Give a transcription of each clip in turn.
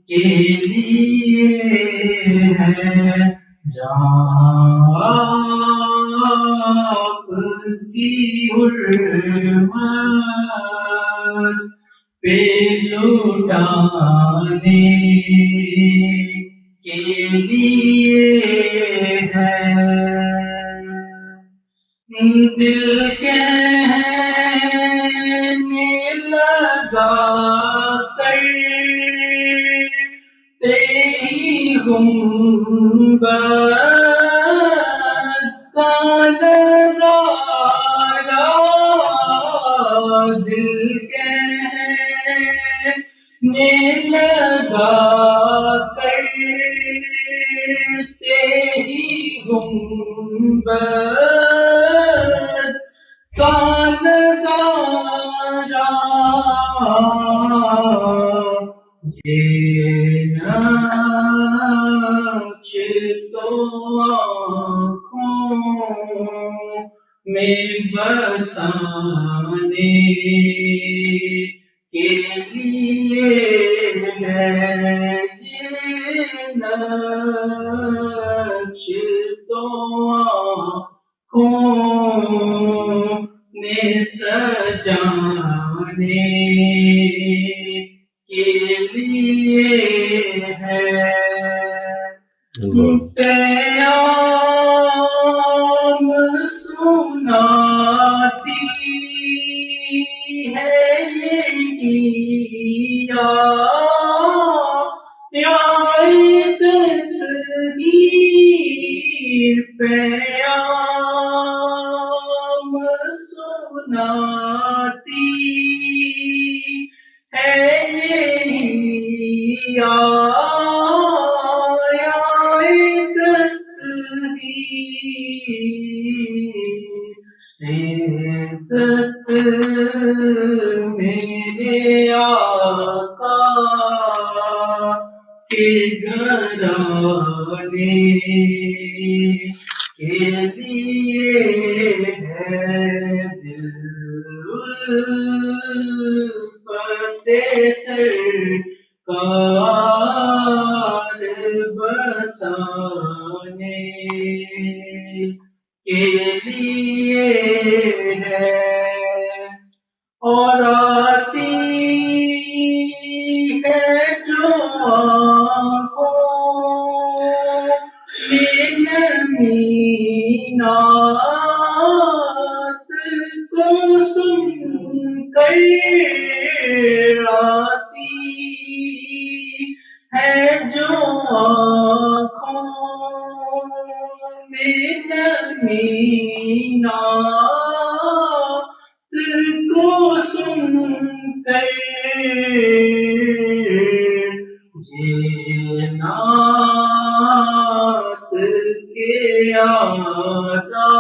کے لیے ہے جہاں آپ کی حرمت پہ لٹانے کے لیے ہے دل کہنے لگا کر تیری گنبد کا نظارہ دل کہنے لگا کر تیری گنبد کا نظارہ یہ نقش تو آنکھوں میں بتانے کے لیے ہے یہ نقش تو آنکھوں میں سجانے کے لیے ہے پیام سناتی ہے یہ تصویر پیام سناتی ہے میرے آقا کے گھرانے کے لیے ہے دل سرکار بتانے کے لیے ہے اور آتی ہے جو آنکھوں میں نمی نعت کو سن کر آتی ہے جو آنکھوں میں نمی نعت کو سن کر یہ نعت کے آداب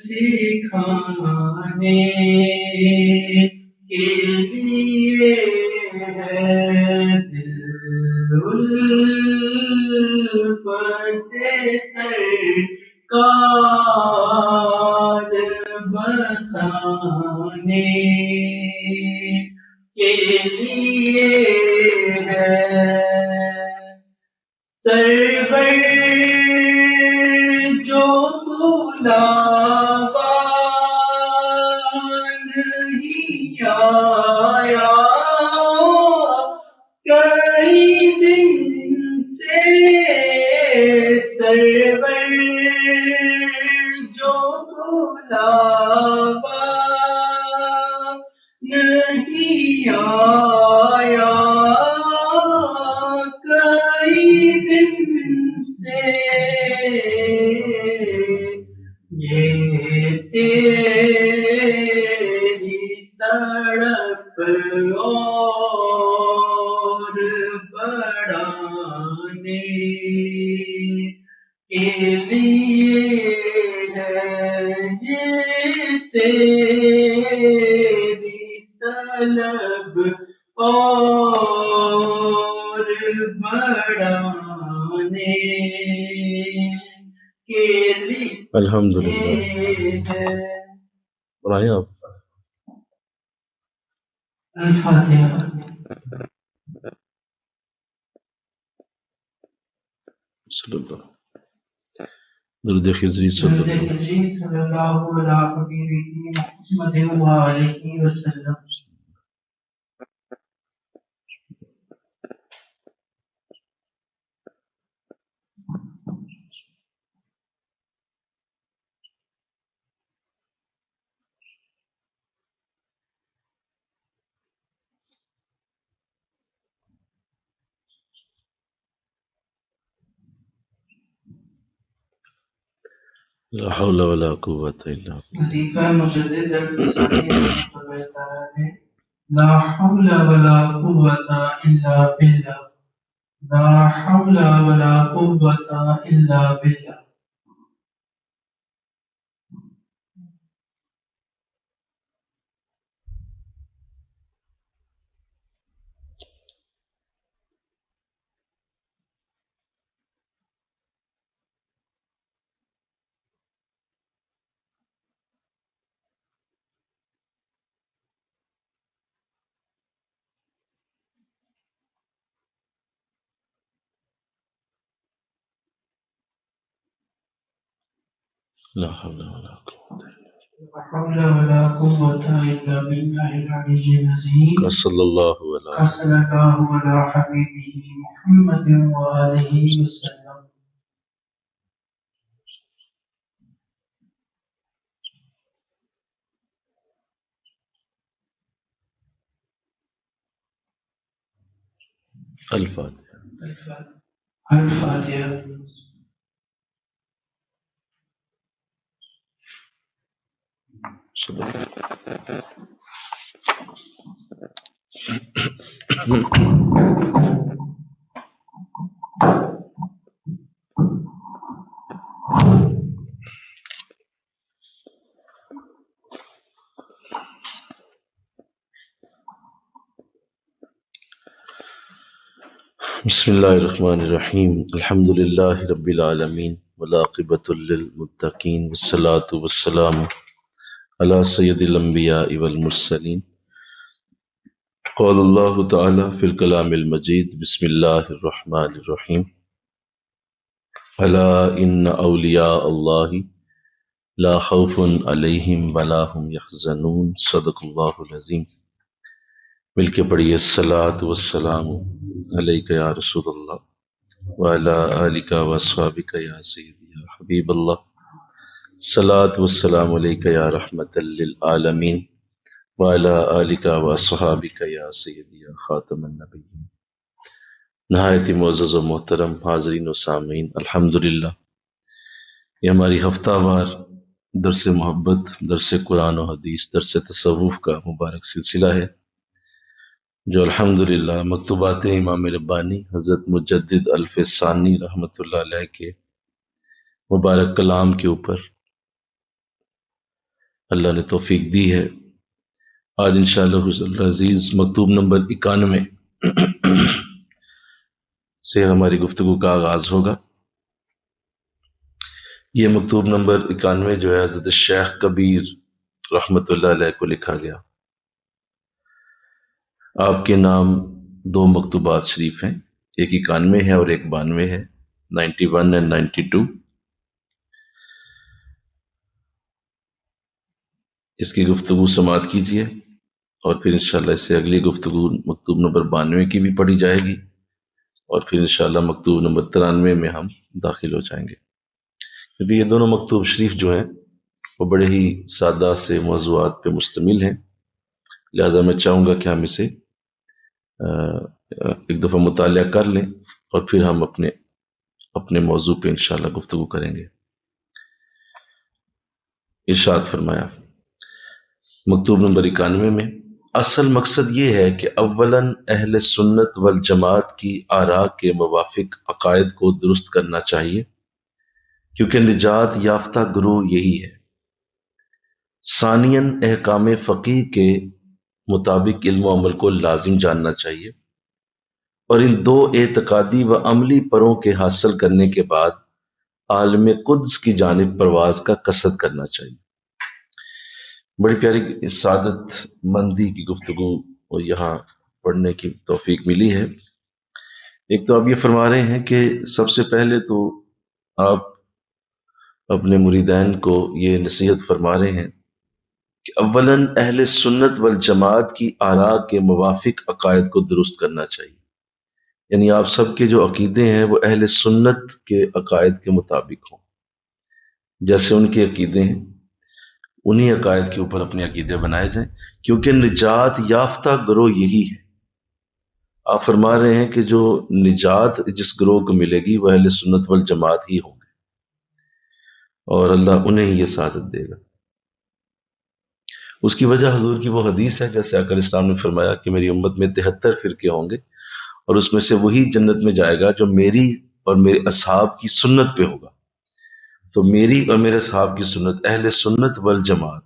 سکھانے کے لیے ہے دل سرکار بتانے کے لیے ہے سرور جو بلاوا نہیں آیا کئی دن سے سرور جو بلاوا نہیں آیا کئی دن سے یہ تیری تڑپ اور بڑھانے کے لیے ہے یہ تیری طلب اور بڑھانے کے لیے الحمدللہ پڑھائیں آپ الفاتحہ صلی اللہ درود خضری صلی اللہ صلی اللہ علیہ محمد وآلہ وسلم لا حول ولا قوة الا بالله وظیفہ مجدد الفسانی رحمۃ اللہ تعالی لا حول ولا قوة الا بالله لا حول ولا قوة الا بالله لا حول ولا قوة لا حول ولا قوة إلا بالله العلي العظيم صلی اللہ علیہ صلى الله على حبيبه محمد وآله وسلم الفاتحہ الفاتحة صلی اللہ بسم اللہ الرحمن الرحیم الحمد للہ رب العالمین والعاقبۃ للمتقین والصلاة والسلام علی سید الانبیاء والمرسلین قال اللہ تعالی فی الکلام المجید بسم اللہ الرحمن الرحیم الا ان اولیاء اللہ لا خوف علیہم ولا هم یحزنون صدق اللہ العظیم مل کے پڑھیے الصلاۃ والسلام علیک یا رسول اللہ وعلی آلک واصحابک یا سیدی یا حبیب اللہ الصلاۃ والسلام علیک یا رحمت للعالمین وعلی آلک واصحابک یا سیدی یا خاتم النبیین۔ نہایت ہی معزز و محترم حاضرین و سامعین، الحمدللہ یہ ہماری ہفتہ وار درس محبت، درس قرآن و حدیث، درس تصوف کا مبارک سلسلہ ہے جو الحمدللہ مکتوبات امام ربانی حضرت مجدد الف ثانی رحمۃ اللہ علیہ کے مبارک کلام کے اوپر اللہ نے توفیق دی ہے۔ آج انشاءاللہ العزیز مکتوب نمبر 91 سے ہماری گفتگو کا آغاز ہوگا۔ یہ مکتوب نمبر 91 جو ہے حضرت شیخ کبیر رحمۃ اللہ علیہ کو لکھا گیا۔ آپ کے نام 2 مکتوبات شریف ہیں، ایک 91 ہے اور ایک 92 ہے، 91 and 92۔ اس کی گفتگو سماعت کیجیے اور پھر انشاءاللہ اس سے اگلی گفتگو مکتوب نمبر 92 کی بھی پڑھی جائے گی اور پھر انشاءاللہ مکتوب نمبر 93 میں ہم داخل ہو جائیں گے، کیونکہ یہ دونوں مکتوب شریف جو ہیں وہ بڑے ہی سادہ سے موضوعات پہ مشتمل ہیں، لہذا میں چاہوں گا کہ ہم اسے ایک دفعہ مطالعہ کر لیں اور پھر ہم اپنے موضوع پہ انشاءاللہ گفتگو کریں گے۔ ارشاد فرمایا مکتوب نمبر 91 میں، اصل مقصد یہ ہے کہ اولاً اہل سنت والجماعت کی آراء کے موافق عقائد کو درست کرنا چاہیے، کیونکہ نجات یافتہ گروہ یہی ہے۔ ثانیاً احکام فقہ کے مطابق علم و عمل کو لازم جاننا چاہیے، اور ان دو اعتقادی و عملی پروں کے حاصل کرنے کے بعد عالم قدس کی جانب پرواز کا قصد کرنا چاہیے۔ بڑی پیاری سعادت مندی کی گفتگو اور یہاں پڑھنے کی توفیق ملی ہے۔ ایک تو آپ یہ فرما رہے ہیں کہ سب سے پہلے تو آپ اپنے مریدین کو یہ نصیحت فرما رہے ہیں کہ اولاً اہل سنت والجماعت کی آراء کے موافق عقائد کو درست کرنا چاہیے، یعنی آپ سب کے جو عقیدے ہیں وہ اہل سنت کے عقائد کے مطابق ہوں، جیسے ان کے عقیدے ہیں انہی عقائد کے اوپر اپنے عقیدے بنائے جائیں، کیونکہ نجات یافتہ گروہ یہی ہے۔ آپ فرما رہے ہیں کہ جو نجات جس گروہ کو ملے گی وہ اہل سنت والجماعت ہی ہوں گے، اور اللہ انہیں یہ سعادت دے گا۔ اس کی وجہ حضور کی وہ حدیث ہے، جیسے آقا اسلام نے فرمایا کہ میری امت میں 73 فرقے ہوں گے، اور اس میں سے وہی جنت میں جائے گا جو میری اور میرے اصحاب کی سنت پہ ہوگا۔ تو میری اور میرے اصحاب کی سنت، اہل سنت والجماعت،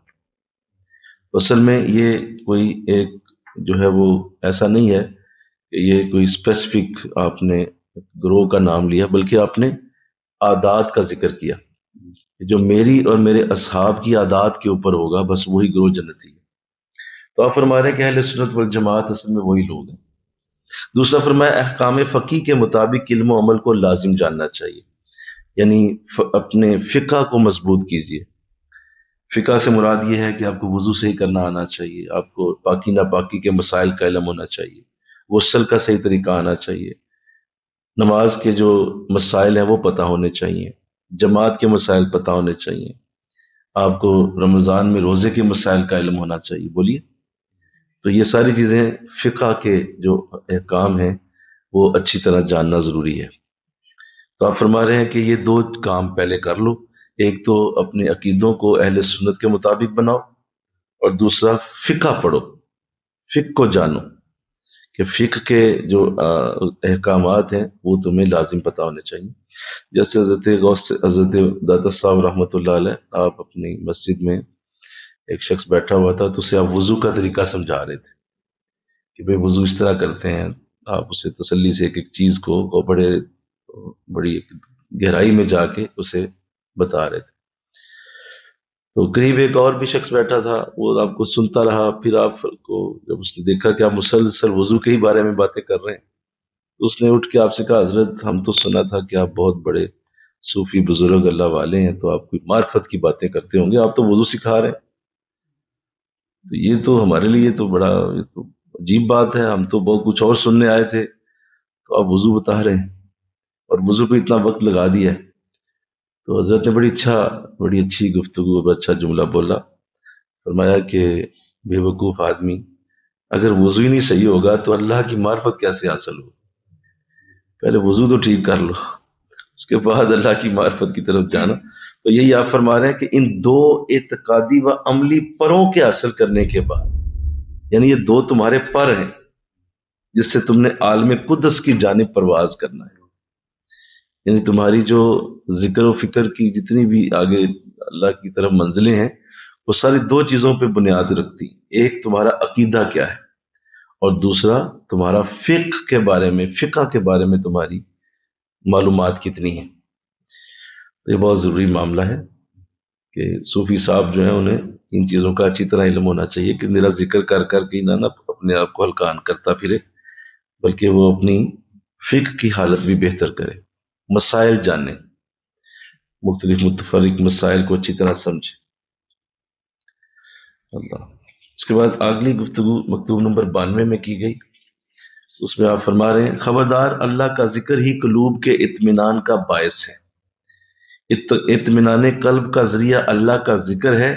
اصل میں یہ کوئی ایک جو ہے وہ ایسا نہیں ہے کہ یہ کوئی اسپیسیفک آپ نے گروہ کا نام لیا، بلکہ آپ نے عادات کا ذکر کیا، جو میری اور میرے اصحاب کی عادات کے اوپر ہوگا بس وہی گروہ جنتی ہے۔ تو آپ فرما رہے ہیں کہ اہل سنت والجماعت اصل میں وہی لوگ ہیں۔ دوسرا فرمایا احکام فقی کے مطابق علم و عمل کو لازم جاننا چاہیے، یعنی اپنے فقہ کو مضبوط کیجیے۔ فقہ سے مراد یہ ہے کہ آپ کو وضو صحیح کرنا آنا چاہیے، آپ کو پاکی ناپاکی کے مسائل کا علم ہونا چاہیے، غسل کا صحیح طریقہ آنا چاہیے، نماز کے جو مسائل ہیں وہ پتہ ہونے چاہیے، جماعت کے مسائل پتہ ہونے چاہیے، آپ کو رمضان میں روزے کے مسائل کا علم ہونا چاہیے۔ بولیے، تو یہ ساری چیزیں فقہ کے جو احکام ہیں وہ اچھی طرح جاننا ضروری ہے۔ تو آپ فرما رہے ہیں کہ یہ دو کام پہلے کر لو، ایک تو اپنے عقیدوں کو اہل سنت کے مطابق بناؤ، اور دوسرا فقہ پڑھو، فقہ کو جانو کہ فقہ کے جو احکامات ہیں وہ تمہیں لازم پتہ ہونے چاہیے۔ جیسے حضرت داتا صاحب رحمۃ اللہ علیہ، آپ اپنی مسجد میں ایک شخص بیٹھا ہوا تھا تو اسے آپ وضو کا طریقہ سمجھا رہے تھے کہ بھئی وضو اس طرح کرتے ہیں، آپ اسے تسلی سے ایک ایک چیز کو بڑی گہرائی میں جا کے اسے بتا رہے تھے۔ تو قریب ایک اور بھی شخص بیٹھا تھا، وہ آپ کو سنتا رہا، پھر آپ کو جب اس نے دیکھا کہ آپ مسلسل وضو کے ہی بارے میں باتیں کر رہے ہیں تو اس نے اٹھ کے آپ سے کہا، حضرت ہم تو سنا تھا کہ آپ بہت بڑے صوفی بزرگ اللہ والے ہیں، تو آپ کوئی معرفت کی باتیں کرتے ہوں گے، آپ تو وضو سکھا رہے ہیں۔ تو یہ تو ہمارے لیے تو بڑا یہ تو عجیب بات ہے، ہم تو بہت کچھ اور سننے آئے تھے، تو آپ وضو بتا رہے ہیں اور وضو پہ اتنا وقت لگا دیا ہے۔ تو حضرت نے بڑی اچھی گفتگو، بڑا اچھا جملہ بولا، فرمایا کہ بے وقوف آدمی، اگر وضو ہی نہیں صحیح ہوگا تو اللہ کی معرفت کیسے حاصل ہو؟ پہلے وضو تو ٹھیک کر لو، اس کے بعد اللہ کی معرفت کی طرف جانا۔ تو یہی آپ فرما رہے ہیں کہ ان دو اعتقادی و عملی پروں کے حاصل کرنے کے بعد، یعنی یہ دو تمہارے پر ہیں جس سے تم نے عالم قدس کی جانب پرواز کرنا ہے، یعنی تمہاری جو ذکر و فکر کی جتنی بھی آگے اللہ کی طرف منزلیں ہیں وہ ساری دو چیزوں پہ بنیاد رکھتی ہیں، ایک تمہارا عقیدہ کیا ہے، اور دوسرا تمہارا فقہ کے بارے میں تمہاری معلومات کتنی ہیں۔ تو یہ بہت ضروری معاملہ ہے کہ صوفی صاحب جو ہیں انہیں ان چیزوں کا اچھی طرح علم ہونا چاہیے کہ میرا ذکر کر کر کے نہ اپنے آپ کو ہلکان کرتا پھرے، بلکہ وہ اپنی فقہ کی حالت بھی بہتر کرے، مسائل جانے، مختلف متفرق مسائل کو اچھی طرح سمجھے۔ اللہ، اس کے بعد اگلی گفتگو مکتوب نمبر 92 میں کی گئی، اس میں آپ فرما رہے ہیں، خبردار اللہ کا ذکر ہی قلوب کے اطمینان کا باعث ہے، اطمینان قلب کا ذریعہ اللہ کا ذکر ہے،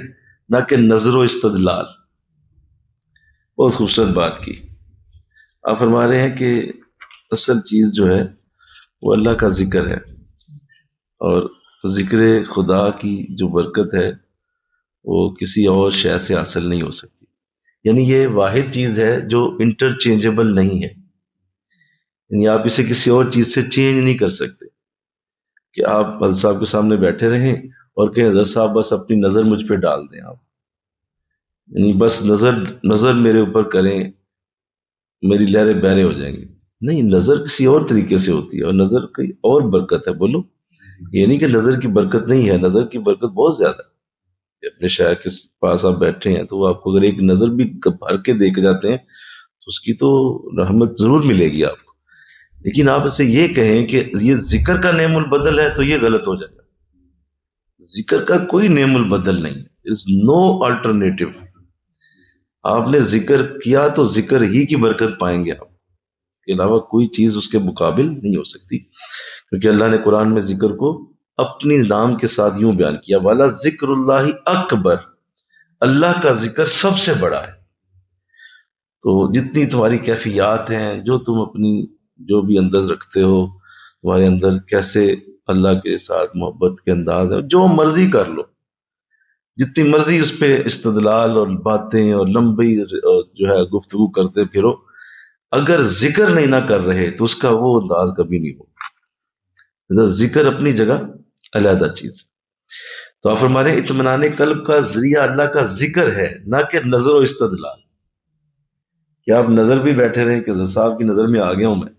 نہ کہ نظر و استدلال۔ بہت خوبصورت بات کی۔ آپ فرما رہے ہیں کہ اصل چیز جو ہے وہ اللہ کا ذکر ہے، اور ذکر خدا کی جو برکت ہے وہ کسی اور شے سے حاصل نہیں ہو سکتی، یعنی یہ واحد چیز ہے جو انٹرچینجبل نہیں ہے، یعنی آپ اسے کسی اور چیز سے چینج نہیں کر سکتے کہ آپ حضرت صاحب کے سامنے بیٹھے رہیں اور کہ حضرت صاحب بس اپنی نظر مجھ پہ ڈال دیں، آپ یعنی بس نظر میرے اوپر کریں، میری لہریں بہرے ہو جائیں گی، نہیں، نظر کسی اور طریقے سے ہوتی ہے اور نظر کی اور برکت ہے. بولو، یہ نہیں کہ نظر کی برکت نہیں ہے، نظر کی برکت بہت زیادہ ہے. اپنے شاعر کے پاس آپ بیٹھے ہیں تو وہ آپ کو اگر ایک نظر بھی بھر کے دیکھ جاتے ہیں تو اس کی تو رحمت ضرور ملے گی آپ کو. لیکن آپ اسے یہ کہیں کہ یہ ذکر کا نعم البدل ہے تو یہ غلط ہو جائے گا. ذکر کا کوئی نعم البدل نہیں، از نو آلٹرنیٹو. آپ نے ذکر کیا تو ذکر ہی کی برکت پائیں گے آپ کے علاوہ کوئی چیز اس کے مقابل نہیں ہو سکتی. کیونکہ اللہ نے قرآن میں ذکر کو اپنی نام کے ساتھ یوں بیان کیا، والا ذکر اللہ اکبر، اللہ کا ذکر سب سے بڑا ہے. تو جتنی تمہاری کیفیات ہیں، جو تم اپنی جو بھی اندر رکھتے ہو، تمہارے اندر کیسے اللہ کے ساتھ محبت کے انداز ہے، جو مرضی کر لو، جتنی مرضی اس پہ استدلال اور باتیں اور لمبی جو ہے گفتگو کرتے پھرو، اگر ذکر نہیں نہ کر رہے تو اس کا وہ انداز کبھی نہیں ہوگا. ذکر اپنی جگہ علیحدہ چیز. تو آپ فرما رہے ہیں اطمینان قلب کا ذریعہ اللہ کا ذکر ہے، نہ کہ نظر و استدلال. کہ آپ نظر بھی بیٹھے رہے کہ صاحب کی نظر میں آ گیا ہوں میں،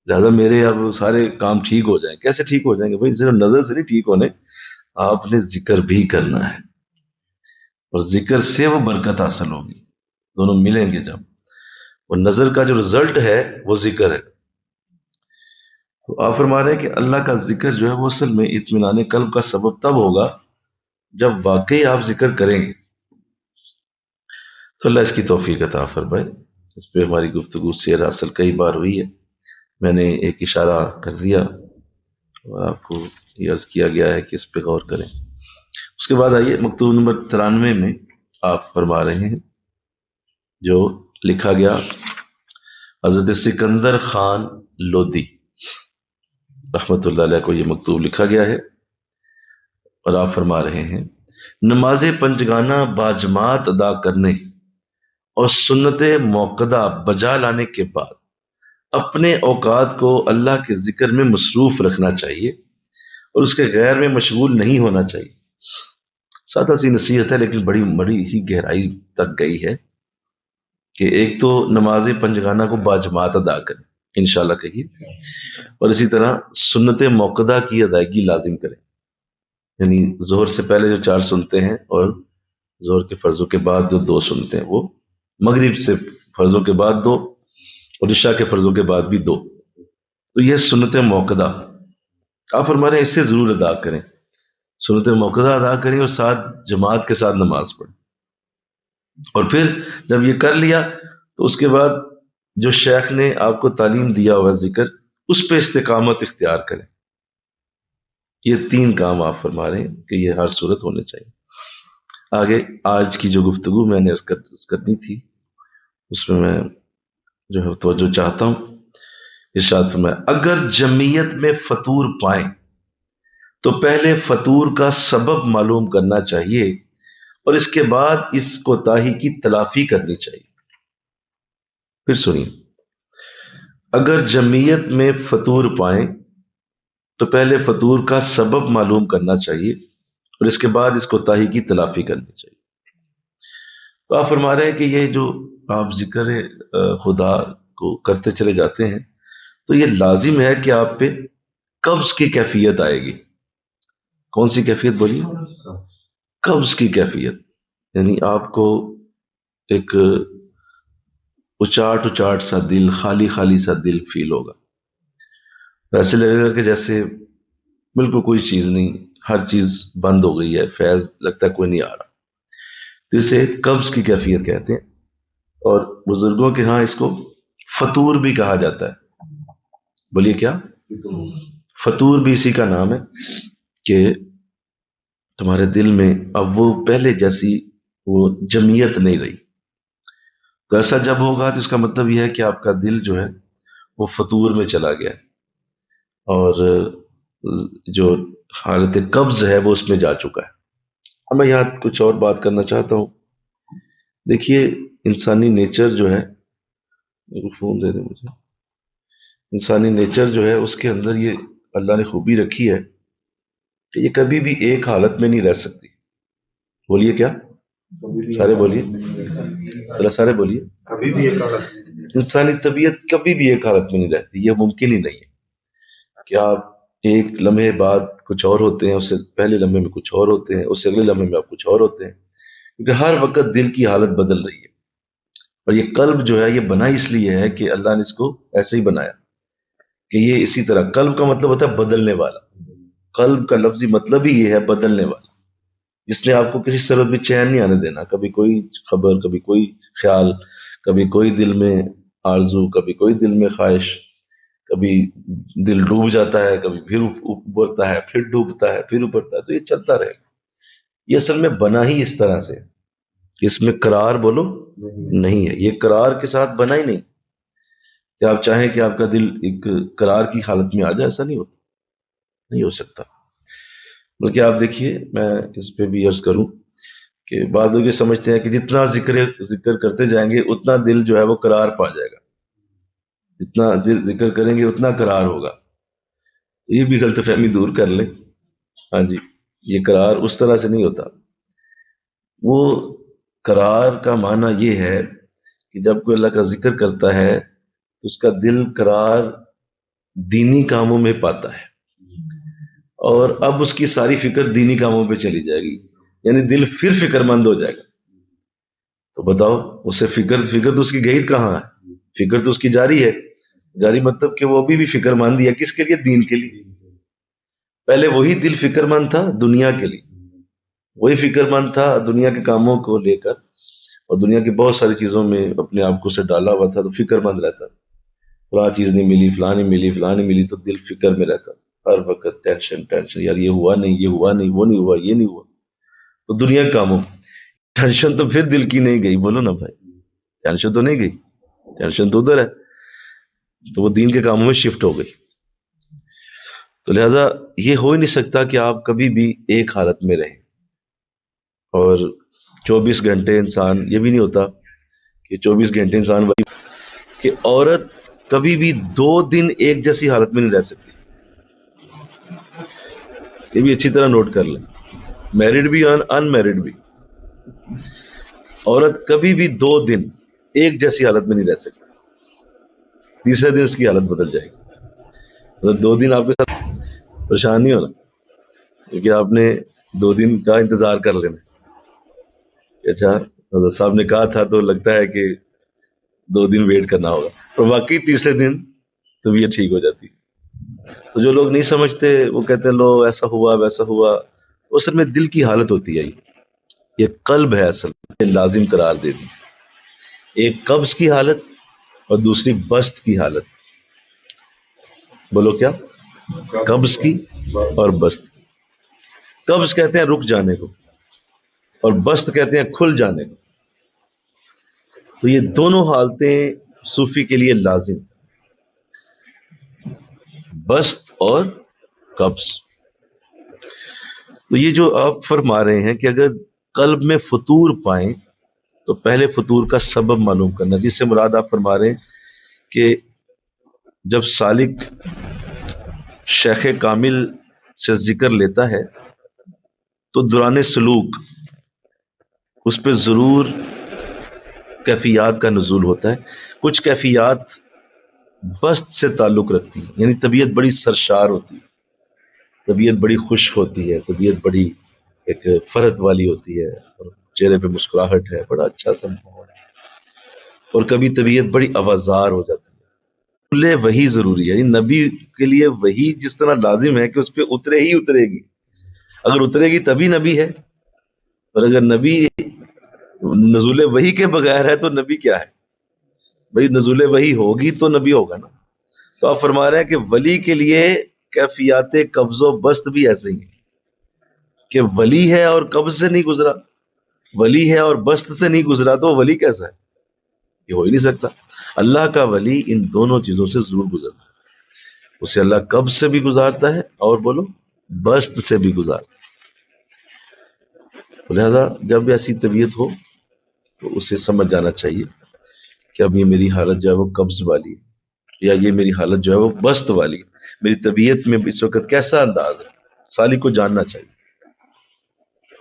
لہٰذا میرے اب سارے کام ٹھیک ہو جائیں. کیسے ٹھیک ہو جائیں گے بھائی؟ صرف نظر سے نہیں ٹھیک ہونے، آپ نے ذکر بھی کرنا ہے اور ذکر سے وہ برکت حاصل ہوگی. دونوں ملیں گے جب. اور نظر کا جو رزلٹ ہے وہ ذکر ہے. تو آپ فرما رہے ہیں کہ اللہ کا ذکر جو ہے وہ اصل میں اطمینان قلب کا سبب تب ہوگا جب واقعی آپ ذکر کریں گے. تو اللہ اس کی توفیق عطا فرمائے. اس پہ ہماری گفتگو سیر حاصل کئی بار ہوئی ہے. میں نے ایک اشارہ کر دیا اور آپ کو یہ عرض کیا گیا ہے کہ اس پہ غور کریں. اس کے بعد آئیے مکتوب نمبر 93 میں آپ فرما رہے ہیں جو لکھا گیا حضرت سکندر خان لودھی رحمۃ اللہ علیہ کو یہ مکتوب لکھا گیا ہے اور آپ فرما رہے ہیں نماز پنجگانہ باجماعت ادا کرنے اور سنت موقدہ بجا لانے کے بعد اپنے اوقات کو اللہ کے ذکر میں مصروف رکھنا چاہیے اور اس کے غیر میں مشغول نہیں ہونا چاہیے. سادہ سی نصیحت ہے لیکن بڑی بڑی ہی گہرائی تک گئی ہے کہ ایک تو نماز پنجگانہ کو باجماعت ادا کریں انشاءاللہ کہیے، اور اسی طرح سنت موقدہ کی ادائیگی لازم کریں. یعنی ظہر سے پہلے جو 4 سنتے ہیں اور ظہر کے فرضوں کے بعد جو 2 سنتے ہیں، وہ مغرب سے فرضوں کے بعد 2 اور عشاء کے فرضوں کے بعد بھی 2. تو یہ سنت موقدہ آپ فرما رہے ہیں اس سے ضرور ادا کریں. سنت موقدہ ادا کریں اور ساتھ جماعت کے ساتھ نماز پڑھیں. اور پھر جب یہ کر لیا تو اس کے بعد جو شیخ نے آپ کو تعلیم دیا ہوا ذکر اس پہ استقامت اختیار کریں. یہ 3 کام آپ فرما رہے ہیں کہ یہ ہر صورت ہونے چاہیے. آگے آج کی جو گفتگو میں نے کرنی تھی اس میں جو ہے توجہ چاہتا ہوں. ارشاد فرمایا اگر جمعیت میں فطور پائیں تو پہلے فطور کا سبب معلوم کرنا چاہیے اور اس کے بعد اس کوتاہی کی تلافی کرنی چاہیے. پھر سنیے، اگر جمعیت میں فطور پائیں تو پہلے فطور کا سبب معلوم کرنا چاہیے اور اس کے بعد اس کوتاہی کی تلافی کرنی چاہیے. تو آپ فرما رہے ہیں کہ یہ جو آپ ذکر خدا کو کرتے چلے جاتے ہیں تو یہ لازم ہے کہ آپ پہ قبض کی کیفیت آئے گی. کون سی کیفیت بولیے؟ قبض کی کیفیت. یعنی آپ کو ایک اچاٹ سا دل، خالی سا دل فیل ہوگا. ایسے لگے گا کہ جیسے بالکل کوئی چیز نہیں، ہر چیز بند ہو گئی ہے، فیض لگتا ہے کوئی نہیں آ رہا. تو اسے قبض کی کیفیت کہتے ہیں اور بزرگوں کے ہاں اس کو فطور بھی کہا جاتا ہے. بولیے کیا؟ فطور بھی اسی کا نام ہے کہ تمہارے دل میں اب وہ پہلے جیسی وہ جمعیت نہیں رہی. تو ایسا جب ہوگا تو اس کا مطلب یہ ہے کہ آپ کا دل جو ہے وہ فطور میں چلا گیا اور جو حالت قبض ہے وہ اس میں جا چکا ہے. اب میں یہاں کچھ اور بات کرنا چاہتا ہوں. دیکھیے انسانی نیچر جو ہے، فون دے دیں مجھے، انسانی نیچر جو ہے اس کے اندر یہ اللہ نے خوبی رکھی ہے کہ یہ کبھی بھی ایک حالت میں نہیں رہ سکتی. بولیے کیا؟ سارے بولیے. ذرا سارے بولیے. کبھی بھی ایک حالت انسانی طبیعت کبھی بھی ایک حالت میں نہیں رہتی، یہ ممکن ہی نہیں ہے کہ آپ ایک لمحے بعد کچھ اور ہوتے ہیں، اس سے پہلے لمحے میں کچھ اور ہوتے ہیں، اس سے اگلے لمحے میں آپ کچھ اور ہوتے ہیں، کیونکہ ہر وقت دل کی حالت بدل رہی ہے. اور یہ قلب جو ہے یہ بنا اس لیے ہے کہ اللہ نے اس کو ایسے ہی بنایا کہ یہ اسی طرح. قلب کا مطلب ہوتا ہے بدلنے والا. قلب کا لفظی مطلب ہی یہ ہے بدلنے والا، جس نے آپ کو کسی صورت میں چین نہیں آنے دینا. کبھی کوئی خبر، کبھی کوئی خیال، کبھی کوئی دل میں آرزو، کبھی کوئی دل میں خواہش، کبھی دل ڈوب جاتا ہے، کبھی پھر ابھرتا ہے، پھر ڈوبتا ہے، پھر ابھرتا ہے. تو یہ چلتا رہے گا. یہ اصل میں بنا ہی اس طرح سے کہ اس میں قرار بولو نہیں ہے. یہ قرار کے ساتھ بنا ہی نہیں کہ آپ چاہیں کہ آپ کا دل ایک قرار کی حالت میں آ جائے. ایسا نہیں ہوتا، نہیں ہو سکتا. بلکہ آپ دیکھیے، میں اس پہ بھی عرض کروں کہ بعض لوگ یہ سمجھتے ہیں کہ جتنا ذکر کرتے جائیں گے اتنا دل جو ہے وہ قرار پا جائے گا، جتنا ذکر کریں گے اتنا قرار ہوگا. یہ بھی غلط فہمی دور کر لیں. ہاں جی، یہ قرار اس طرح سے نہیں ہوتا. وہ قرار کا معنی یہ ہے کہ جب کوئی اللہ کا ذکر کرتا ہے تو اس کا دل قرار دینی کاموں میں پاتا ہے، اور اب اس کی ساری فکر دینی کاموں پہ چلی جائے گی. یعنی دل پھر فکر مند ہو جائے گا. تو بتاؤ، اسے فکر تو اس کی گئی کہاں ہے؟ فکر تو اس کی جاری ہے. جاری مطلب کہ وہ ابھی بھی فکر مند ہے. کس کے لیے؟ دین کے لیے. پہلے وہی دل فکر مند تھا دنیا کے لیے، وہی فکر مند تھا دنیا کے کاموں کو لے کر، اور دنیا کی بہت ساری چیزوں میں اپنے آپ کو سے ڈالا ہوا تھا. تو فکر مند رہتا، فلاں چیز نہیں ملی، فلاں نہیں ملی، فلاں نہیں ملی، تو دل فکر میں رہتا ہر وقت. ٹینشن، یار یہ ہوا نہیں، یہ ہوا نہیں، وہ نہیں ہوا، یہ نہیں ہوا. تو دنیا کے کاموں ٹینشن تو پھر دل کی نہیں گئی. بولو نا بھائی، ٹینشن تو نہیں گئی، ٹینشن تو ادھر ہے. تو وہ دین کے کاموں میں شفٹ ہو گئی. تو لہذا یہ ہو ہی نہیں سکتا کہ آپ کبھی بھی ایک حالت میں رہیں. اور 24 گھنٹے انسان، یہ بھی نہیں ہوتا کہ 24 گھنٹے انسان وہی، کہ عورت کبھی بھی 2 دن ایک جیسی حالت میں نہیں رہ سکتی. یہ بھی اچھی طرح نوٹ کر لیں. میرڈ بھی اور ان میرڈ بھی، عورت کبھی بھی 2 دن ایک جیسی حالت میں نہیں رہ سکتی. تیسرے دن اس کی حالت بدل جائے گی. مطلب 2 دن آپ کے ساتھ پریشان نہیں ہونا، کیونکہ آپ نے 2 دن کا انتظار کر لینا. اچھا حضرت صاحب نے کہا تھا تو لگتا ہے کہ 2 دن ویٹ کرنا ہوگا، اور واقعی تیسرے دن طبیعت ٹھیک ہو جاتی. تو جو لوگ نہیں سمجھتے وہ کہتے ہیں لو ایسا ہوا ویسا ہوا. اصل میں دل کی حالت ہوتی ہے. یہ قلب ہے اصل میں لازم قرار دے دی. ایک قبض کی حالت اور دوسری بسط کی حالت. بولو کیا؟ قبض کی اور بسط. قبض کہتے ہیں رک جانے کو، اور بسط کہتے ہیں کھل جانے کو. تو یہ دونوں حالتیں صوفی کے لیے لازم، بسط اور قبض. تو یہ جو آپ فرما رہے ہیں کہ اگر قلب میں فطور پائیں تو پہلے فطور کا سبب معلوم کرنا، جس سے مراد آپ فرما رہے ہیں کہ جب سالک شیخ کامل سے ذکر لیتا ہے تو دوران سلوک اس پہ ضرور کیفیات کا نزول ہوتا ہے. کچھ کیفیات بسط سے تعلق رکھتی ہیں، یعنی طبیعت بڑی سرشار ہوتی ہے، طبیعت بڑی خوش ہوتی ہے، طبیعت بڑی ایک فرحت والی ہوتی ہے، اور چہرے پہ مسکراہٹ ہے، بڑا اچھا سا ماحول ہے. اور کبھی طبیعت بڑی آوازار ہو جاتی ہے. وہی ضروری ہے. یعنی نبی کے لیے وہی جس طرح لازم ہے کہ اس پہ اترے ہی اترے گی. اگر اترے گی تبھی نبی ہے، اور اگر نبی نزول وحی کے بغیر ہے تو نبی کیا ہے؟ بھائی نزول وحی ہوگی تو نبی ہوگا نا. تو آپ فرما رہے ہیں کہ ولی کے لیے کیفیات قبض و بسط بھی ایسے ہی ہیں کہ ولی ہے اور قبض سے نہیں گزرا، ولی ہے اور بسط سے نہیں گزرا، تو ولی کیسا ہے؟ یہ ہو ہی نہیں سکتا. اللہ کا ولی ان دونوں چیزوں سے ضرور گزرتا ہے. اسے اللہ قبض سے بھی گزارتا ہے اور بولو بسط سے بھی گزارتا ہے. لہذا جب ایسی طبیعت ہو تو اسے سمجھ جانا چاہیے کہ اب یہ میری حالت جو ہے وہ قبض والی ہے، یا یہ میری حالت جو ہے وہ بسط والی ہے. میری طبیعت میں اس وقت کیسا انداز ہے، سالک کو جاننا چاہیے.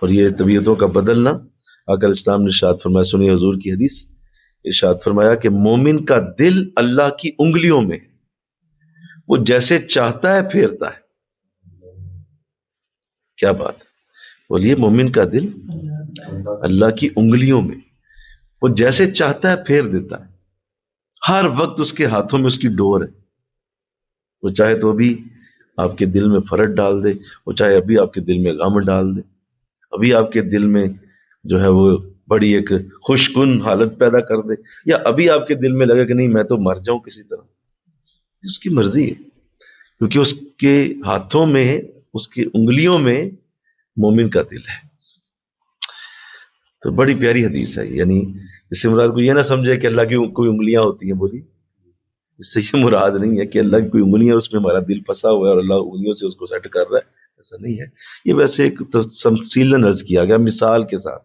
اور یہ طبیعتوں کا بدلنا آقا اسلام نے ارشاد فرمایا، سنی حضور کی حدیث ارشاد فرمایا کہ مومن کا دل اللہ کی انگلیوں میں ہے، وہ جیسے چاہتا ہے پھیرتا ہے۔ کیا بات ہے؟ بولیے، مومن کا دل اللہ کی انگلیوں میں، وہ جیسے چاہتا ہے پھیر دیتا ہے۔ ہر وقت اس کے ہاتھوں میں اس کی ڈور ہے، وہ چاہے تو ابھی آپ کے دل میں فرت ڈال دے، وہ چاہے ابھی آپ کے دل میں غم ڈال دے، ابھی آپ کے دل میں جو ہے وہ بڑی ایک خوش کن حالت پیدا کر دے، یا ابھی آپ کے دل میں لگے کہ نہیں میں تو مر جاؤں کسی طرح۔ اس کی مرضی ہے، کیونکہ اس کے ہاتھوں میں، اس کی انگلیوں میں مومن کا دل ہے۔ تو بڑی پیاری حدیث ہے، یعنی اس سے مراد کو یہ نہ سمجھے کہ اللہ کی کوئی انگلیاں ہوتی ہیں، بولی اس سے یہ مراد نہیں ہے کہ اللہ کی کوئی انگلیاں اس میں ہمارا دل پھنسا ہوا ہے اور اللہ انگلیوں سے اس کو سیٹ کر رہا ہے، ایسا نہیں ہے۔ یہ ویسے ایک تمثیلاً عرض کیا گیا، مثال کے ساتھ،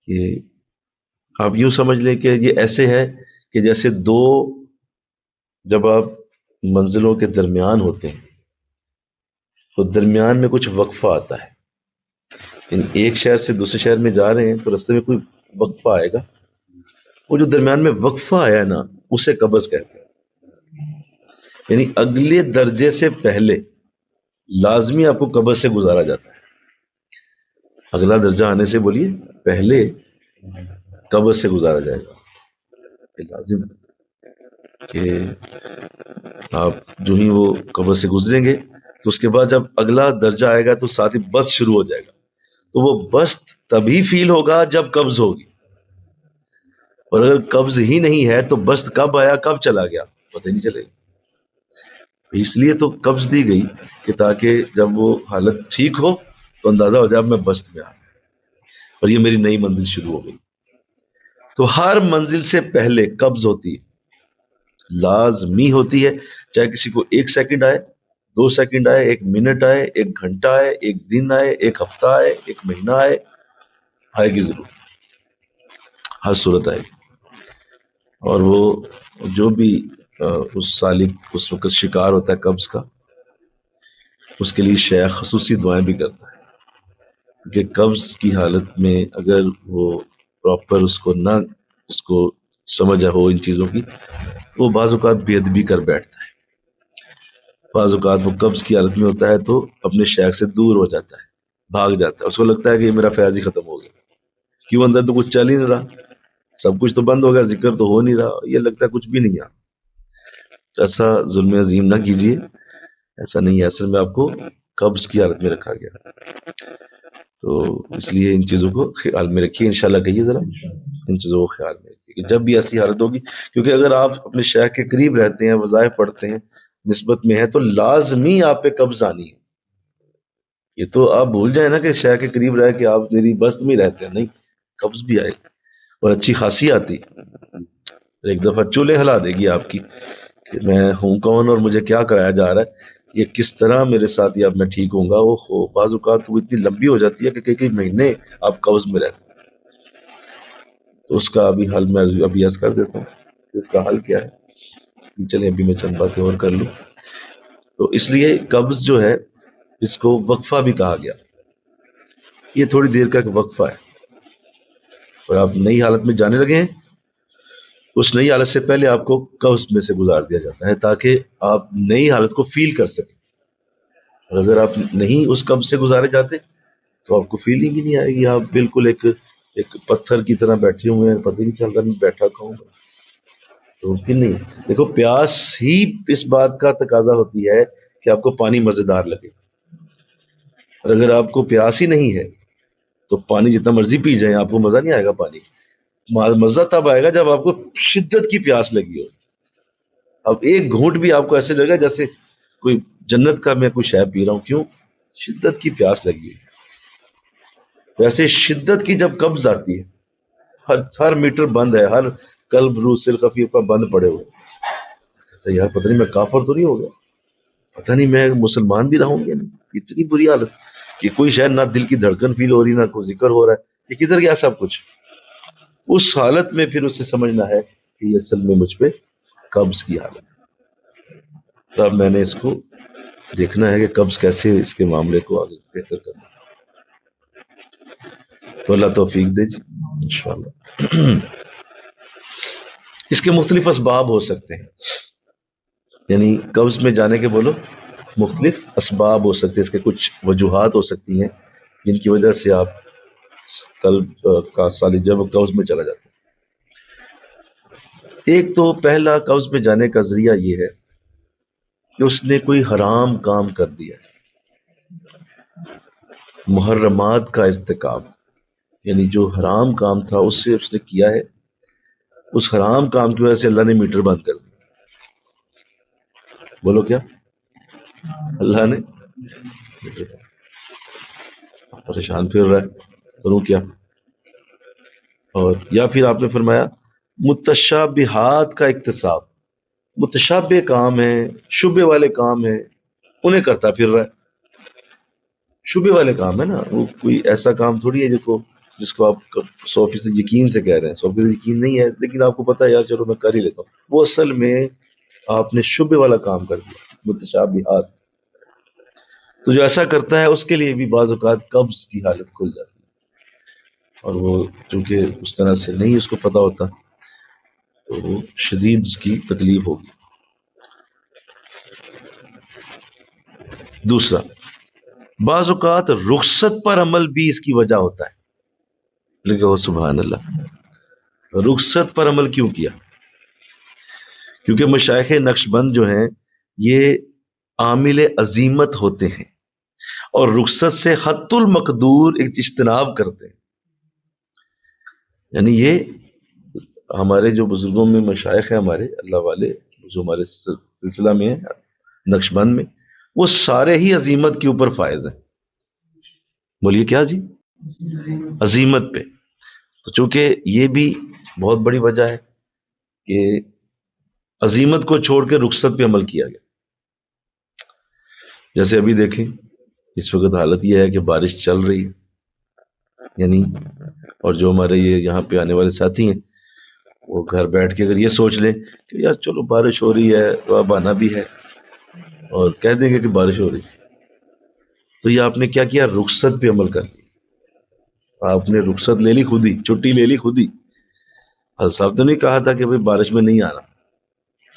کہ آپ یوں سمجھ لیں کہ یہ ایسے ہے کہ جیسے دو، جب آپ منزلوں کے درمیان ہوتے ہیں تو درمیان میں کچھ وقفہ آتا ہے، یعنی ایک شہر سے دوسرے شہر میں جا رہے ہیں تو رستے میں کوئی وقفہ آئے گا، وہ جو درمیان میں وقفہ آیا ہے نا، اسے قبض کہتے ہیں۔ یعنی اگلے درجے سے پہلے لازمی آپ کو قبض سے گزارا جاتا ہے۔ اگلا درجہ آنے سے بولیے پہلے قبض سے گزارا جائے گا، یہ لازم ہے کہ آپ جو ہی وہ قبض سے گزریں گے تو اس کے بعد جب اگلا درجہ آئے گا تو ساتھ ہی بست شروع ہو جائے گا، تو وہ بست تبھی فیل ہوگا جب قبض ہوگی، اور اگر قبض ہی نہیں ہے تو بست کب آیا کب چلا گیا پتہ نہیں چلے گا۔ اس لیے تو قبض دی گئی کہ تاکہ جب وہ حالت ٹھیک ہو تو اندازہ ہو جائے اب میں بست میں آ گیا اور یہ میری نئی منزل شروع ہو گئی۔ تو ہر منزل سے پہلے قبض ہوتی ہے، لازمی ہوتی ہے، چاہے کسی کو 1 سیکنڈ آئے، 2 سیکنڈ آئے، 1 منٹ آئے، 1 گھنٹہ آئے، 1 دن آئے، 1 ہفتہ آئے، 1 مہینہ آئے، آئے گی ضرور، ہر صورت آئے گی۔ اور وہ جو بھی اس سالک اس وقت شکار ہوتا ہے قبض کا، اس کے لیے شیخ خصوصی دعائیں بھی کرتا ہے کہ قبض کی حالت میں اگر وہ پراپر اس کو سمجھا ہو ان چیزوں کی، وہ بعض اوقات بے ادبی کر بیٹھتا ہے، بعض اوقات وہ قبض کی حالت میں ہوتا ہے تو اپنے شیخ سے دور ہو جاتا ہے، بھاگ جاتا ہے، اس کو لگتا ہے کہ یہ میرا فیض ہی ختم ہو گیا، کیوں اندر تو کچھ چل ہی نہیں رہا، سب کچھ تو بند ہو گیا، ذکر تو ہو نہیں رہا، یہ لگتا ہے کچھ بھی نہیں ہے۔ ایسا ظلم عظیم نہ کیجیے، ایسا نہیں ہے، اصل میں آپ کو قبض کی حالت میں رکھا گیا، تو اس لیے ان چیزوں کو خیال میں رکھیے، انشاءاللہ کہیے ذرا ان چیزوں کو خیال میں رکھیے کہ جب بھی ایسی حالت ہوگی، کیونکہ اگر آپ اپنے شیخ کے قریب رہتے ہیں، وظائف پڑھتے ہیں، نسبت میں ہے، تو لازمی آپ پہ قبض آنی ہے۔ یہ تو آپ بھول جائیں نا کہ شیخ کے قریب رہ کے آپ میری بست میں رہتے ہیں، نہیں، قبض بھی آئے گی اور اچھی خاصی آتی، ایک دفعہ چولے ہلا دے گی آپ کی کہ میں ہوں کون اور مجھے کیا کرایا جا رہا ہے، یہ کس طرح میرے ساتھ یہ اب میں ٹھیک ہوں گا۔ وہ بعض اوقات وہ اتنی لمبی ہو جاتی ہے کہ کئی مہینے آپ قبض میں رہتے ہیں، تو اس کا ابھی حل میں ابھی عرض کر دیتا ہوں کہ اس کا حل کیا ہے، چلیں ابھی میں چند باتیں اور کر لوں۔ تو اس لیے قبض جو ہے اس کو وقفہ بھی کہا گیا، یہ تھوڑی دیر کا ایک وقفہ ہے، اور آپ نئی حالت میں جانے لگے ہیں، اس نئی حالت سے پہلے آپ کو قبض میں سے گزار دیا جاتا ہے تاکہ آپ نئی حالت کو فیل کر سکیں، اور اگر آپ نہیں اس قبض سے گزارے جاتے تو آپ کو فیلنگ ہی نہیں آئے گی، آپ بالکل ایک پتھر کی طرح بیٹھے ہوئے ہیں، پتہ نہیں چل رہا میں بیٹھا کہوں گا، تو ممکن نہیں۔ دیکھو پیاس ہی اس بات کا تقاضا ہوتی ہے کہ آپ کو پانی مزیدار لگے، اور اگر آپ کو پیاس ہی نہیں ہے تو پانی جتنا مرضی پی جائیں آپ کو مزہ نہیں آئے گا۔ پانی مزہ تب آئے گا جب آپ کو شدت کی پیاس لگی ہو، اب ایک گھونٹ بھی آپ کو ایسے لگا جیسے کوئی جنت کا میں کوئی شے پی رہا ہوں، کیوں؟ شدت کی پیاس لگی ہے۔ ویسے شدت کی جب قبض آتی ہے، ہر میٹر بند ہے، ہر قلب روح سل خفیف کا بند پڑے ہوئے، تو یار پتہ نہیں میں کافر تو نہیں ہو گیا، پتہ نہیں میں مسلمان بھی رہوں گا، اتنی بری حالت کہ کوئی شاید نہ دل کی دھڑکن فیل ہو رہی، نہ کوئی ذکر ہو رہا ہے، یہ کدھر گیا سب کچھ۔ اس حالت میں پھر اسے سمجھنا ہے کہ یہ اصل میں مجھ پہ قبض کی حالت ہے، تو اب میں نے اس کو دیکھنا ہے کہ قبض کیسے اس کے معاملے کو آگے بہتر کرنا ہے، تو اللہ توفیق دے جی انشاءاللہ۔ اس کے مختلف اسباب ہو سکتے ہیں، یعنی قبض میں جانے کے بولو مختلف اسباب ہو سکتے ہیں، اس کے کچھ وجوہات ہو سکتی ہیں جن کی وجہ سے آپ قلب کا سالجہ و قبض میں چلا جاتا ہے۔ ایک تو پہلا قبض میں جانے کا ذریعہ یہ ہے کہ اس نے کوئی حرام کام کر دیا، محرمات کا ارتکاب، یعنی جو حرام کام تھا اس سے اس نے کیا ہے، اس حرام کام کی وجہ سے اللہ نے میٹر بند کر دیا۔ بولو کیا؟ اللہ نے پریشان پھر رہا ہے، کروں کیا؟ اور یا پھر آپ نے فرمایا متشابہات کا اکتساب، متشابہ کام ہیں، شبے والے کام ہیں، انہیں کرتا پھر رہا ہے۔ شبے والے کام ہے نا، وہ کوئی ایسا کام تھوڑی ہے جس کو آپ 100% یقین سے کہہ رہے ہیں، 100% یقین نہیں ہے لیکن آپ کو پتا ہے یار چلو میں کر ہی لیتا ہوں، وہ اصل میں آپ نے شبے والا کام کر دیا، متشابہات۔ تو جو ایسا کرتا ہے اس کے لیے بھی بعض اوقات قبض کی حالت کھل جاتی ہے، اور وہ چونکہ اس طرح سے نہیں اس کو پتا ہوتا تو وہ شدید اس کی تکلیف ہوگی۔ دوسرا، بعض اوقات رخصت پر عمل بھی اس کی وجہ ہوتا ہے، لیکن وہ سبحان اللہ، رخصت پر عمل کیوں کیا؟ کیونکہ مشائخ نقش بند جو ہیں یہ عامل عزیمت ہوتے ہیں اور رخصت سے حت المقدور اجتناب کرتے ہیں، یعنی یہ ہمارے جو بزرگوں میں مشائخ ہیں ہمارے اللہ والے جو ہمارے سلسلہ میں ہیں نقش بند میں، وہ سارے ہی عزیمت کے اوپر فائز ہیں۔ بولیے کیا جی؟ عزیمت پہ۔ تو چونکہ یہ بھی بہت بڑی وجہ ہے کہ عزیمت کو چھوڑ کے رخصت پہ عمل کیا گیا۔ جیسے ابھی دیکھیں اس وقت حالت یہ ہے کہ بارش چل رہی ہے، یعنی اور جو ہمارے یہ یہاں پہ آنے والے ساتھی ہیں وہ گھر بیٹھ کے اگر یہ سوچ لیں کہ یار چلو بارش ہو رہی ہے تو اب آنا بھی ہے اور کہہ دیں گے کہ بارش ہو رہی ہے، تو یہ آپ نے کیا کیا؟ رخصت پہ عمل کر لیا۔ آپ نے رخصت لے لی خود ہی، چھٹی لے لی خود ہی۔ حضرت صاحب نے نہیں کہا تھا کہ بھئی بارش میں نہیں آنا،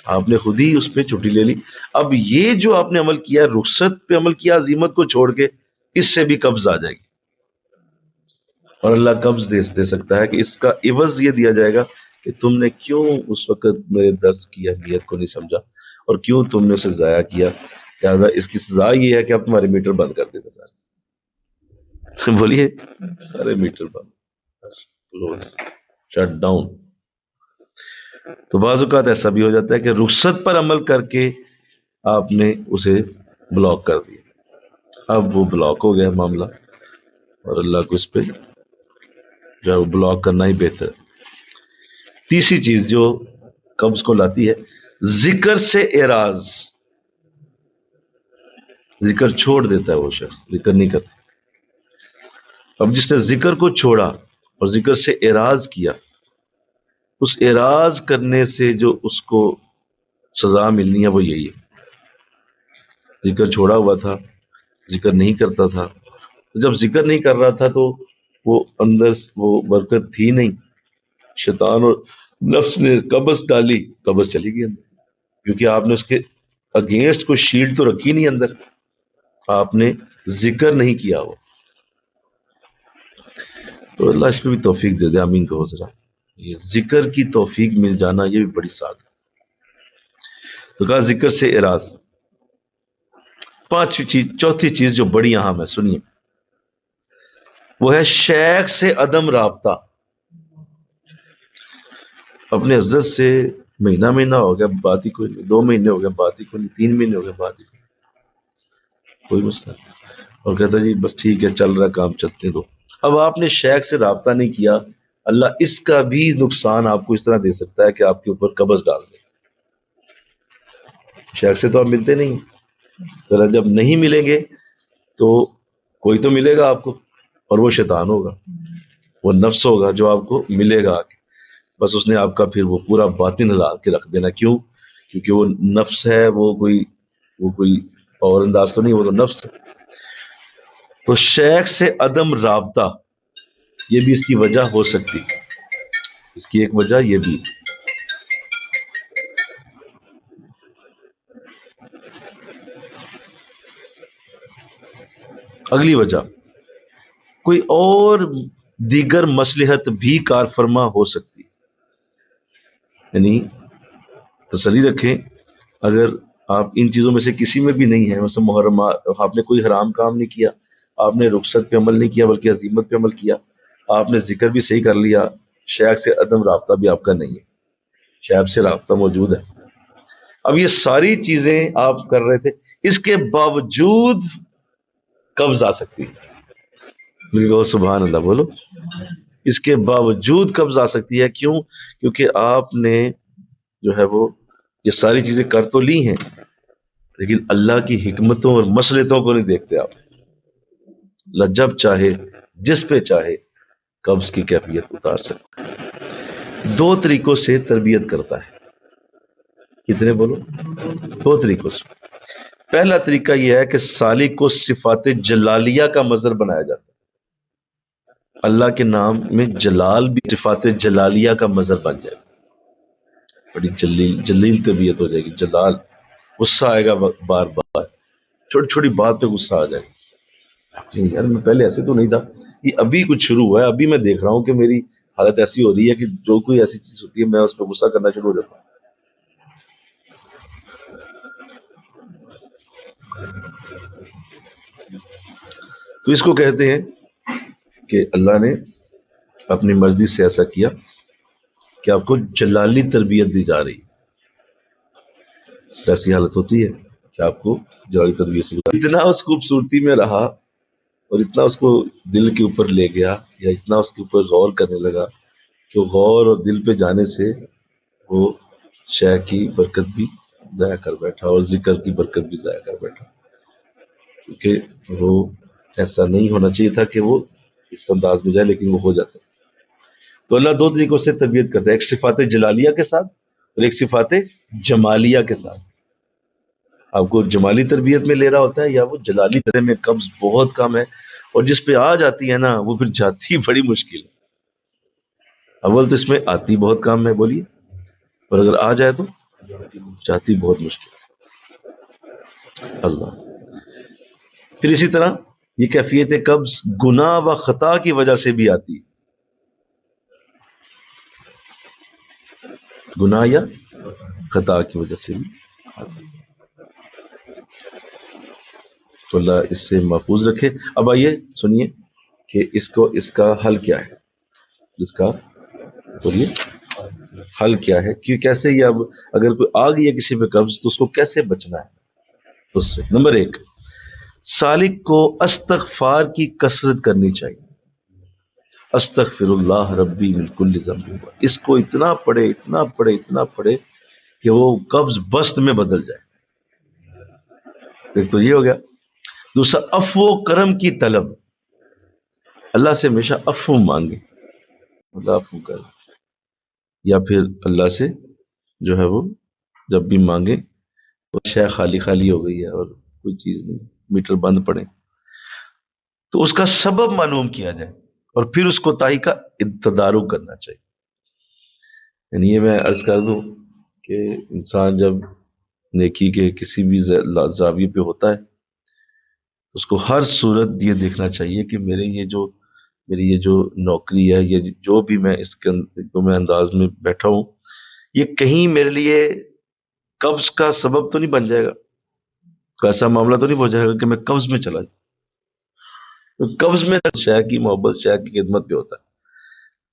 آپ نے خود ہی اس پہ چھٹی لے لی۔ اب یہ جو آپ نے عمل کیا، رخصت پہ عمل کیا عزیمت کو چھوڑ کے، اس سے بھی قبض آ جائے گی، اور اللہ قبض دے سکتا ہے کہ اس کا عوض یہ دیا جائے گا کہ تم نے کیوں اس وقت میرے درس کی اہمیت کو نہیں سمجھا اور کیوں تم نے اسے ضائع کیا، لہٰذا اس کی سزا یہ ہے کہ اب تمہارے میٹر بند کر دیتے سارے۔ بولیے سارے میٹر بند، شٹ ڈاؤن۔ تو بعض اوقات ایسا بھی ہو جاتا ہے کہ رخصت پر عمل کر کے آپ نے اسے بلاک کر دیا، اب وہ بلاک ہو گیا معاملہ، اور اللہ کو اس پہ جو ہے وہ بلاک کرنا ہی بہتر ہے۔ تیسری چیز جو قبض کو لاتی ہے، ذکر سے اعراض، ذکر چھوڑ دیتا ہے وہ شخص، ذکر نہیں کرتا۔ اب جس نے ذکر کو چھوڑا اور ذکر سے اعراض کیا، اس اعراض کرنے سے جو اس کو سزا ملنی ہے وہ یہی ہے۔ ذکر چھوڑا ہوا تھا، ذکر نہیں کرتا تھا، جب ذکر نہیں کر رہا تھا تو وہ اندر وہ برکت تھی نہیں، شیطان اور نفس نے قبض ڈالی، قبض چلی گئی اندر، کیونکہ آپ نے اس کے اگینسٹ کوئی شیلڈ تو رکھی نہیں اندر، آپ نے ذکر نہیں کیا وہ۔ تو اللہ اس پہ بھی توفیق دے دے، آمین کہو ذرا۔ یہ ذکر کی توفیق مل جانا یہ بھی بڑی سعادت ہے۔ تو کہا ذکر سے اعراض۔ چوتھی چیز جو بڑی اہم ہے، سنیے، وہ ہے شیخ سے عدم رابطہ۔ اپنے حضرت سے مہینہ ہو گیا بات ہی کوئی نہیں، 2 مہینے ہو گئے بات ہی کوئی نہیں، 3 مہینے ہو گئے بات ہی کوئی مسئلہ نہیں، اور کہتا جی بس ٹھیک ہے چل رہا کام چلتے دو۔ اب آپ نے شیخ سے رابطہ نہیں کیا، اللہ اس کا بھی نقصان آپ کو اس طرح دے سکتا ہے کہ آپ کے اوپر قبض ڈال دے۔ شیخ سے تو آپ ملتے نہیں، ذرا جب نہیں ملیں گے تو کوئی تو ملے گا آپ کو، اور وہ شیطان ہوگا، وہ نفس ہوگا جو آپ کو ملے گا، بس اس نے آپ کا پھر وہ پورا باطن ہلا کے رکھ دینا۔ کیوں؟ کیونکہ وہ نفس ہے، وہ کوئی اور انداز تو نہیں، وہ تو نفس ہے۔ تو شیخ سے عدم رابطہ یہ بھی اس کی وجہ ہو سکتی، اس کی ایک وجہ یہ بھی۔ اگلی وجہ، کوئی اور دیگر مصلحت بھی کار فرما ہو سکتی، یعنی تسلی رکھیں اگر آپ ان چیزوں میں سے کسی میں بھی نہیں ہیں، مثلا محرم آپ نے کوئی حرام کام نہیں کیا، آپ نے رخصت پہ عمل نہیں کیا بلکہ عزیمت پہ عمل کیا، آپ نے ذکر بھی صحیح کر لیا، شیخ سے عدم رابطہ بھی آپ کا نہیں ہے، شیخ سے رابطہ موجود ہے، اب یہ ساری چیزیں آپ کر رہے تھے، اس کے باوجود قبض آ سکتی ہے، بالکل سبحان اللہ بولو، اس کے باوجود قبض آ سکتی ہے، کیوں؟ کیونکہ آپ نے جو ہے وہ یہ ساری چیزیں کر تو لی ہیں لیکن اللہ کی حکمتوں اور مصلحتوں کو نہیں دیکھتے آپ، اللہ جب چاہے جس پہ چاہے قبض کی کیفیت اتار سکتا ہے، دو طریقوں سے تربیت کرتا ہے، کتنے بولو؟ دو طریقوں سے۔ پہلا طریقہ یہ ہے کہ سالک کو صفات جلالیہ کا مظہر بنایا جاتا ہے، اللہ کے نام میں جلال بھی صفات جلالیہ کا مظہر بن جائے، بڑی جلیل طبیعت ہو جائے گی، جلال، غصہ آئے گا بار بار، چھوٹی چھوٹی بات پہ غصہ آ جائے گا، یار میں پہلے ایسے تو نہیں تھا، یہ ابھی کچھ شروع ہوا ہے، ابھی میں دیکھ رہا ہوں کہ میری حالت ایسی ہو رہی ہے کہ جو کوئی ایسی چیز ہوتی ہے میں اس پہ غصہ کرنا شروع ہو جاتا ہوں۔ تو اس کو کہتے ہیں کہ اللہ نے اپنی مرضی سے ایسا کیا کہ آپ کو جلالی تربیت دی جا رہی ہے، ایسی حالت ہوتی ہے کہ آپ کو جلالی تربیت سے اتنا اس خوبصورتی میں رہا اور اتنا اس کو دل کے اوپر لے گیا یا اتنا اس کے اوپر غور کرنے لگا کہ غور اور دل پہ جانے سے وہ شے کی برکت بھی ضائع کر بیٹھا اور ذکر کی برکت بھی ضائع کر بیٹھا، کیونکہ وہ ایسا نہیں ہونا چاہیے تھا کہ وہ اس انداز میں جائے لیکن وہ ہو جاتا ہے۔ تو اللہ دو طریقوں سے تربیت کرتا ہے، ایک صفات جلالیہ کے ساتھ اور ایک صفات جمالیہ کے ساتھ، آپ کو جمالی تربیت میں لے رہا ہوتا ہے یا وہ جلالی طرح میں قبض بہت کم ہے اور جس پہ آ جاتی ہے نا وہ پھر جاتی بڑی مشکل ہے، اول تو اس میں آتی بہت کم ہے بولیے، اور اگر آ جائے تو جاتی بہت مشکل ہے۔ اللہ پھر اسی طرح یہ کیفیت قبض گناہ و خطا کی وجہ سے بھی آتی ہے، گناہ یا خطا کی وجہ سے بھی آتی ہے، تو اللہ اس سے محفوظ رکھے۔ اب آئیے سنیے کہ اس کا حل کیا ہے، اس کا بولیے حل کیا ہے، کہ کیسے یہ اب اگر کوئی آ گئی ہے کسی پہ قبض تو اس کو کیسے بچنا ہے اس سے۔ نمبر ایک، سالک کو استغفار کی کثرت کرنی چاہیے، استغفر اللہ ربی من کل ذنب، اس کو اتنا پڑھے اتنا پڑھے اتنا پڑھے کہ وہ قبض بست میں بدل جائے، ایک تو یہ ہو گیا۔ دوسرا، عفو و کرم کی طلب، اللہ سے ہمیشہ عفو مانگے، اللہ عفو کر، یا پھر اللہ سے جو ہے وہ جب بھی مانگے تو شے خالی خالی ہو گئی ہے اور کوئی چیز نہیں، میٹر بند پڑے تو اس کا سبب معلوم کیا جائے اور پھر اس کوتاہی کا تدارک کرنا چاہیے۔ یعنی یہ میں عرض کر دوں کہ انسان جب نیکی کے کسی بھی زاویے پہ ہوتا ہے اس کو ہر صورت یہ دیکھنا چاہیے کہ میری یہ جو نوکری ہے، یہ جو بھی میں اس کے جو میں انداز میں بیٹھا ہوں، یہ کہیں میرے لیے قبض کا سبب تو نہیں بن جائے گا، کوئی ایسا معاملہ تو نہیں ہو جائے گا کہ میں قبض میں چلا جاؤں، قبض میں شے کی محبت شے کی خدمت پہ ہوتا ہے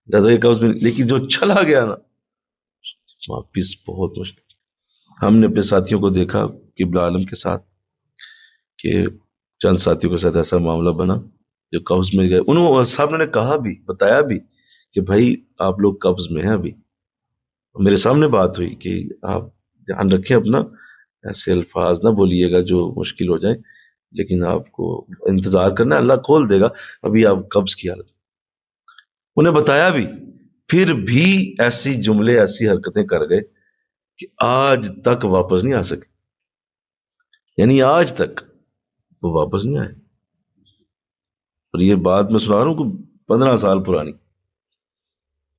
زیادہ یہ قبض میں، لیکن جو چلا گیا نا واپس بہت مشکل۔ ہم نے اپنے ساتھیوں کو دیکھا قبلہ عالم کے ساتھ کہ چند ساتھیوں کے ساتھ ایسا معاملہ بنا جو قبض میں گئے، انہوں صاحب نے کہا بھی بتایا بھی کہ بھائی آپ لوگ قبض میں ہیں ابھی، میرے سامنے بات ہوئی کہ آپ دھیان رکھیں اپنا، ایسے الفاظ نہ بولیے گا جو مشکل ہو جائیں، لیکن آپ کو انتظار کرنا ہے، اللہ کھول دے گا، ابھی آپ قبض کی حالت، انہیں بتایا بھی، پھر بھی ایسی جملے ایسی حرکتیں کر گئے کہ آج تک واپس نہیں آ سکے، یعنی آج تک وہ واپس نہیں آئے، اور یہ بات میں سنا رہا ہوں کہ 15 سال پرانی،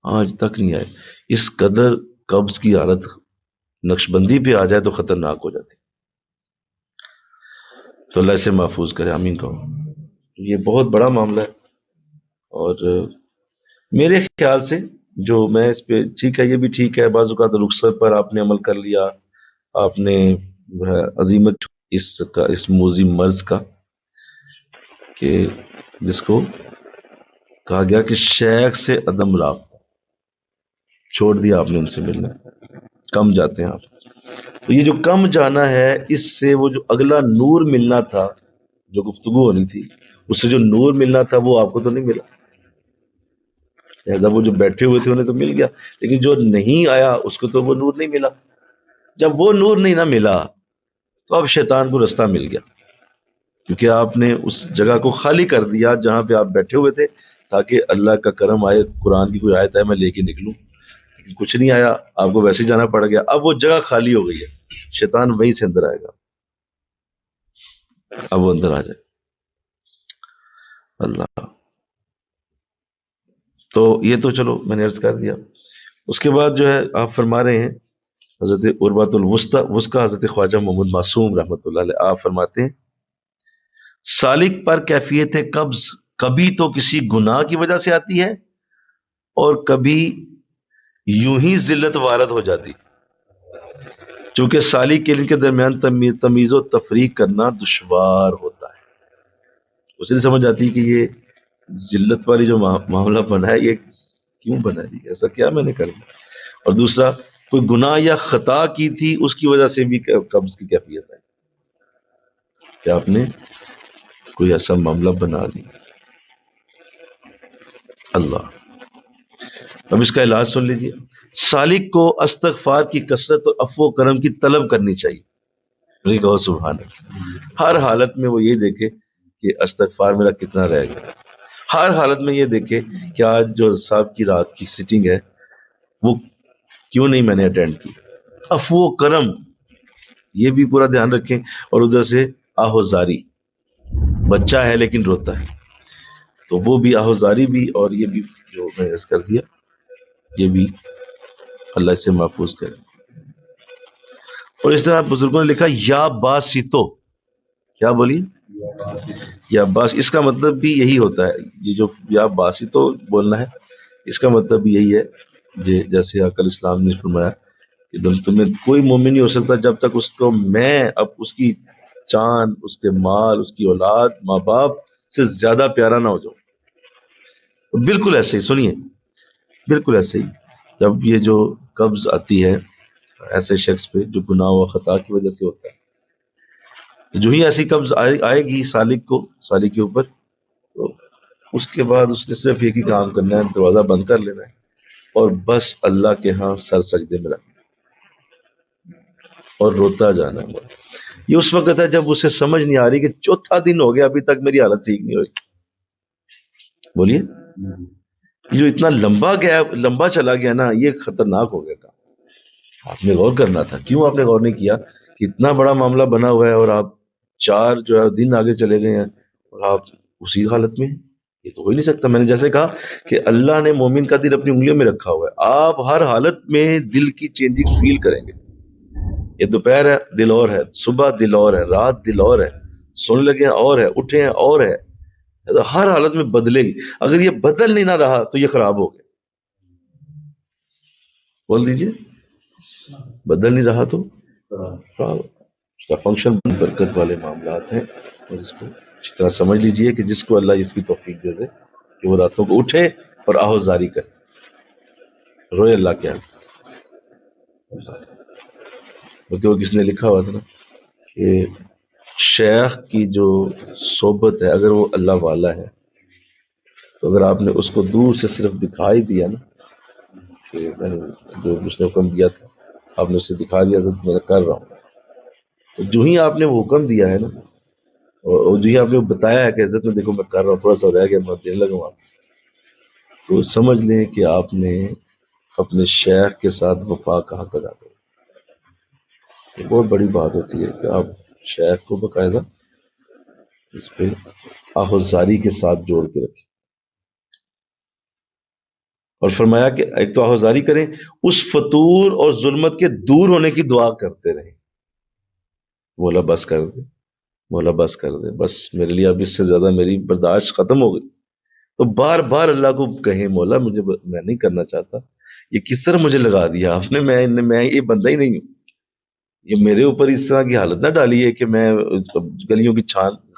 آج تک نہیں آئے۔ اس قدر قبض کی حالت نقش بندی پہ آ جائے تو خطرناک ہو جاتی، تو اللہ اسے محفوظ کرے، آمین کہو۔ یہ بہت بڑا معاملہ ہے، اور میرے خیال سے جو میں اس پہ ٹھیک ہے، یہ بھی ٹھیک ہے، بعض اوقات رخصت پر آپ نے عمل کر لیا، آپ نے جو ہے عظیمت اس موذی مرض کا، کہ جس کو کہا گیا کہ شیخ سے عدم رابطہ، چھوڑ دیا آپ نے ان سے ملنا، کم جاتے ہیں آپ۔ تو یہ جو کم جانا ہے، اس سے وہ جو اگلا نور ملنا تھا، جو گفتگو ہونی تھی، اس سے جو نور ملنا تھا وہ آپ کو تو نہیں ملا، لہذا وہ جو بیٹھے ہوئے تھے انہیں تو مل گیا، لیکن جو نہیں آیا اس کو تو وہ نور نہیں ملا۔ جب وہ نور نہیں نہ ملا تو اب شیطان کو رستہ مل گیا، کیونکہ آپ نے اس جگہ کو خالی کر دیا جہاں پہ آپ بیٹھے ہوئے تھے، تاکہ اللہ کا کرم آئے، قرآن کی کوئی آیت ہے میں لے کے نکلوں، کچھ نہیں آیا، آپ کو ویسے ہی جانا پڑ گیا، اب وہ جگہ خالی ہو گئی ہے، شیطان وہیں سے اندر آئے گا، اب وہ اندر آ جائے اللہ۔ تو یہ تو چلو میں نے عرض کر دیا۔ اس کے بعد جو ہے آپ فرما رہے ہیں حضرت عربات الوسطی حضرت خواجہ محمد معصوم رحمۃ اللہ علیہ، آپ فرماتے ہیں سالک پر کیفیت قبض کبھی تو کسی گناہ کی وجہ سے آتی ہے، اور کبھی یوں ہی ذلت وارد ہو جاتی، چونکہ سالک کے ان کے درمیان تمیز و تفریق کرنا دشوار ہوتا ہے، اسے سمجھ آتی ہے کہ یہ ذلت والی جو معاملہ بنا ہے یہ کیوں بنا جی، ایسا کیا میں نے کر دیا، اور دوسرا کوئی گناہ یا خطا کی تھی اس کی وجہ سے بھی قبض کی کیفیت ہے کہ آپ نے کوئی ایسا معاملہ بنا لیا اللہ۔ اب اس کا علاج سن لیجیے، سالک کو استغفار کی کثرت اور عفو و کرم کی طلب کرنی چاہیے، میری کہو سبحان اللہ۔ ہر حالت میں وہ یہ دیکھے کہ استغفار میرا کتنا رہ گیا، ہر حالت میں یہ دیکھے کہ آج جو صاحب کی رات کی سیٹنگ ہے وہ کیوں نہیں میں نے اٹینڈ کی، عفو و کرم یہ بھی پورا دھیان رکھیں، اور ادھر سے آہوزاری، بچہ ہے لیکن روتا ہے تو وہ بھی آہوزاری بھی، اور یہ بھی جو میں نے کر دیا یہ بھی اللہ سے محفوظ کرے۔ اور اس طرح بزرگوں نے لکھا یا باسطو، کیا بولی یا باس، اس کا مطلب بھی یہی ہوتا ہے، یہ جو یا باسطو بولنا ہے اس کا مطلب بھی یہی ہے، جیسے عقل اسلام نے فرمایا کہ تمہیں کوئی مومن نہیں ہو سکتا جب تک اس کو میں اب اس کی جان، اس کے مال، اس کی اولاد، ماں باپ سے زیادہ پیارا نہ ہو جاؤ۔ بالکل ایسے ہی سنیے، بالکل ایسے ہی جب یہ جو قبض آتی ہے ایسے شخص پہ جو گناہ و خطا کی وجہ سے ہوتا ہے، جو ہی ایسی قبض آئے گی سالک کو، سالک کے اوپر، تو اس کے بعد اس نے صرف ایک ہی کام کرنا ہے، دروازہ بند کر لینا ہے اور بس اللہ کے ہاں سر سجدے میں رکھنا اور روتا جانا ہے۔ یہ اس وقت ہے جب اسے سمجھ نہیں آ رہی کہ چوتھا دن ہو گیا ابھی تک میری حالت ٹھیک نہیں ہوئی، بولیے یہ جو اتنا لمبا چلا گیا نا، یہ خطرناک ہو گیا تھا، آپ نے غور کرنا تھا، کیوں آپ نے غور نہیں کیا کہ اتنا بڑا معاملہ بنا ہوا ہے اور آپ 4 جو ہے دن آگے چلے گئے ہیں اور آپ اسی حالت میں ہیں؟ یہ تو ہو ہی نہیں سکتا۔ میں نے جیسے کہا کہ اللہ نے مومن کا دل اپنی انگلیوں میں رکھا ہوا ہے، آپ ہر حالت میں دل کی چینجنگ فیل کریں گے، یہ دوپہر ہے دل اور ہے، صبح دل اور ہے، رات دل اور ہے، سونے لگے ہیں اور ہے، اٹھے ہیں اور ہے، ہر حالت میں بدلے گی۔ اگر یہ بدل نہیں نہ رہا تو یہ خراب ہو گیا، بول دیجئے بدل نہیں رہا تو خراب۔ اس کا فنکشن برکت والے معاملات ہیں، اور اس کو اچھی طرح سمجھ لیجئے کہ جس کو اللہ اس کی توفیق دے دے کہ وہ راتوں کو اٹھے اور آہوزاری کرے، روئے اللہ کے ہاں۔ کیونکہ وہ کس نے لکھا ہوا تھا نا کہ شیخ کی جو صحبت ہے اگر وہ اللہ والا ہے تو اگر آپ نے اس کو دور سے صرف دکھائی دیا نا کہ میں نے جو اس نے حکم دیا تھا آپ نے اسے دکھا دیا تو میں کر رہا ہوں، تو جو ہی آپ نے وہ حکم دیا ہے نا اور جو ہی آپ نے بتایا ہے کہ حضرت میں دیکھو میں کر رہا ہوں، تھوڑا سا رہ گیا میں دینے لگا آپ، تو سمجھ لیں کہ آپ نے اپنے شیخ کے ساتھ وفا کا حق ادا کر، یہ بہت بڑی بات ہوتی ہے کہ آپ شیخ کو باقاعدہ اس پہ آہوزاری کے ساتھ جوڑ کے رکھیں، اور فرمایا کہ ایک تو آہوزاری کریں، اس فطور اور ظلمت کے دور ہونے کی دعا کرتے رہیں، مولا بس کر دے، مولا بس کر دے، بس میرے لیے اب اس سے زیادہ میری برداشت ختم ہو گئی، تو بار بار اللہ کو کہیں مولا مجھے، میں نہیں کرنا چاہتا، یہ کس طرح مجھے لگا دیا آپ نے، میں یہ بندہ ہی نہیں ہوں، یہ میرے اوپر اس طرح کی حالت نہ ڈالی ہے کہ میں گلیوں کی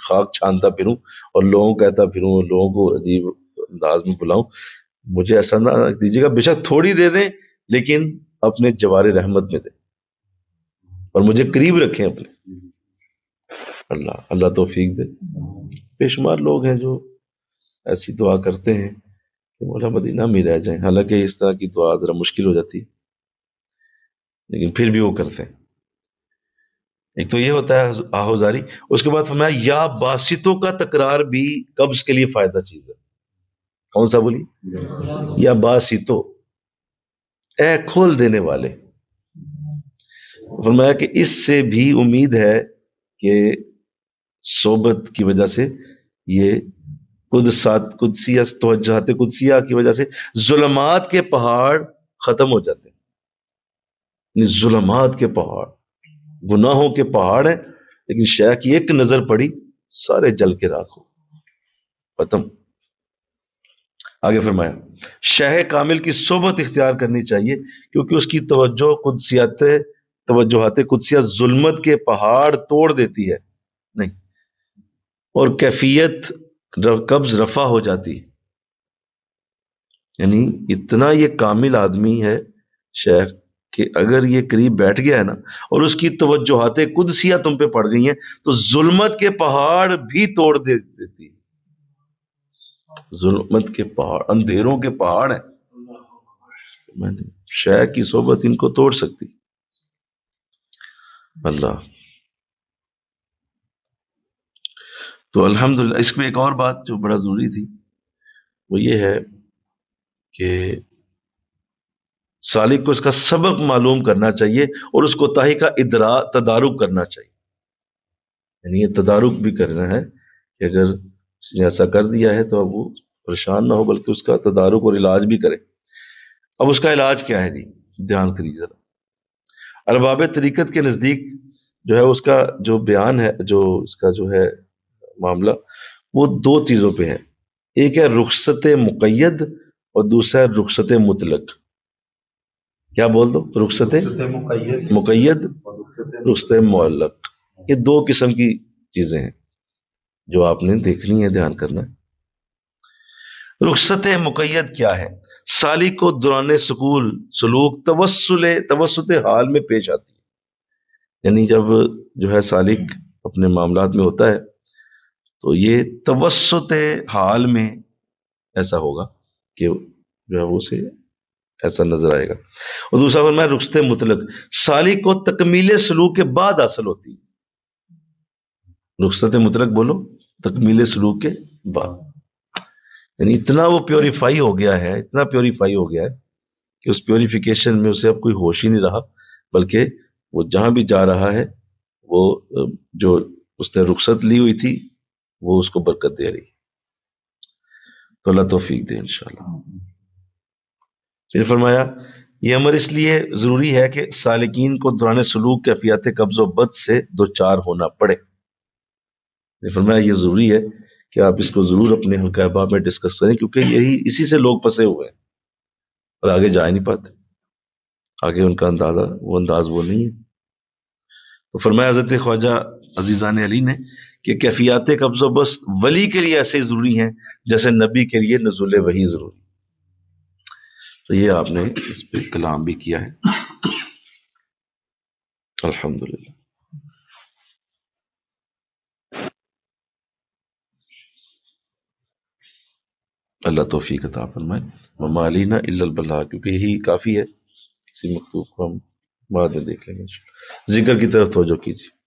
خاک چھانتا پھروں اور لوگوں کو کہتا پھروں اور لوگوں کو عجیب انداز میں بلاؤں، مجھے ایسا نہ دیجیے گا، بے شک تھوڑی دے دیں لیکن اپنے جوار رحمت میں دیں اور مجھے قریب رکھیں اپنے۔ اللہ اللہ توفیق دے۔ بے شمار لوگ ہیں جو ایسی دعا کرتے ہیں کہ مولا مدینہ میں رہ جائیں، حالانکہ اس طرح کی دعا ذرا مشکل ہو جاتی ہے، لیکن پھر بھی وہ کرتے ہیں۔ ایک تو یہ ہوتا ہے آہوزاری، اس کے بعد فرمایا یا باسطوں کا تکرار بھی قبض کے لیے فائدہ چیز ہے۔ کون سا بولی؟ یا باسطو، اے کھول دینے والے، فرمایا کہ اس سے بھی امید ہے کہ صحبت کی وجہ سے یہ قدسیہ توجہات قدسیہ کی وجہ سے ظلمات کے پہاڑ ختم ہو جاتے ہیں۔ یعنی ظلمات کے پہاڑ، گناہوں کے پہاڑ ہیں، لیکن شیخ کی ایک نظر پڑی سارے جل کے راکھ ہو، ختم۔ آگے فرمایا شہ کامل کی صحبت اختیار کرنی چاہیے کیونکہ اس کی توجہات قدسیہ ظلمت کے پہاڑ توڑ دیتی ہے، نہیں، اور کیفیت قبض رفع ہو جاتی ہے۔ یعنی اتنا یہ کامل آدمی ہے شیخ کہ اگر یہ قریب بیٹھ گیا ہے نا اور اس کی توجہات قدسیہ تم پہ پڑ گئی ہیں تو ظلمت کے پہاڑ بھی توڑ دیتی ہے۔ ظلمت کے پہاڑ، اندھیروں کے پہاڑ ہیں، میں نے شیخ کی صحبت ان کو توڑ سکتی۔ اللہ تو الحمدللہ، اس میں ایک اور بات جو بڑا ضروری تھی وہ یہ ہے کہ سالک کو اس کا سبق معلوم کرنا چاہیے اور اس کوتاہی کا تدارک کرنا چاہیے۔ یعنی یہ تدارک بھی کرنا ہے کہ اگر اس نے ایسا کر دیا ہے تو اب وہ پریشان نہ ہو بلکہ اس کا تدارک اور علاج بھی کرے۔ اب اس کا علاج کیا ہے جی؟ دھیان کریے ذرا۔ ارباب طریقت کے نزدیک جو ہے اس کا جو بیان ہے، جو اس کا جو ہے معاملہ، وہ دو چیزوں پہ ہے۔ ایک ہے رخصت مقید اور دوسرا ہے رخصت مطلق۔ کیا بول دو؟ رخصت مقید، رخصت معلق، یہ دو قسم کی چیزیں ہیں جو آپ نے دیکھنی ہے، دھیان کرنا ہے۔ رخصت مقید کیا ہے؟ سالک کو دوران سلوک توسط حال میں پیش آتی ہے۔ یعنی جب جو ہے سالک اپنے معاملات میں ہوتا ہے تو یہ توسط حال میں ایسا ہوگا کہ جو ہے وہ اسے ایسا نظر آئے گا۔ اور دوسرا فرمایا رخصت مطلق، سالک کو تکمیل سلوک کے بعد حاصل ہوتی ہے۔ رخصت مطلق بولو، تکمیل سلوک کے بعد، یعنی اتنا وہ پیوریفائی ہو گیا ہے، اتنا پیوریفائی ہو گیا ہے کہ اس پیوریفیکیشن میں اسے اب کوئی ہوش ہی نہیں رہا، بلکہ وہ جہاں بھی جا رہا ہے وہ جو اس نے رخصت لی ہوئی تھی وہ اس کو برکت دے رہی۔ تو اللہ توفیق دے انشاءاللہ۔ پھر فرمایا یہ امر اس لیے ضروری ہے کہ سالکین کو دوران سلوک کیفیات قبض و بد سے دوچار ہونا پڑے۔ پھر فرمایا یہ ضروری ہے کہ آپ اس کو ضرور اپنے حلقہ احباب میں ڈسکس کریں کیونکہ اسی سے لوگ پھنسے ہوئے ہیں اور آگے جا نہیں پاتے، آگے ان کا انداز وہ نہیں ہے۔ تو فرمایا حضرت خواجہ عزیزان علی نے کہ کیفیات قبض و بس ولی کے لیے ایسے ضروری ہیں جیسے نبی کے لیے نزول وحی ضروری۔ تو یہ آپ نے اس پہ کلام بھی کیا ہے، الحمدللہ۔ اللہ توفیق عطا فرمائے۔ وما علینا الا البلاغ، کیونکہ یہی کافی ہے، کسی مکتوب کو ہم بعد میں دیکھ لیں گے۔ ذکر کی طرف توجہ کیجیے۔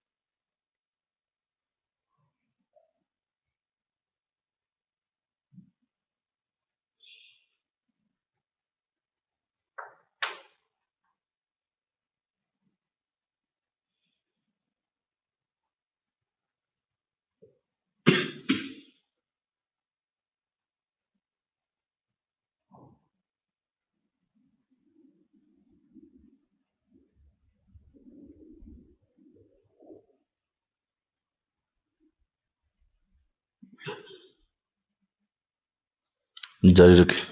جاری رکھیں.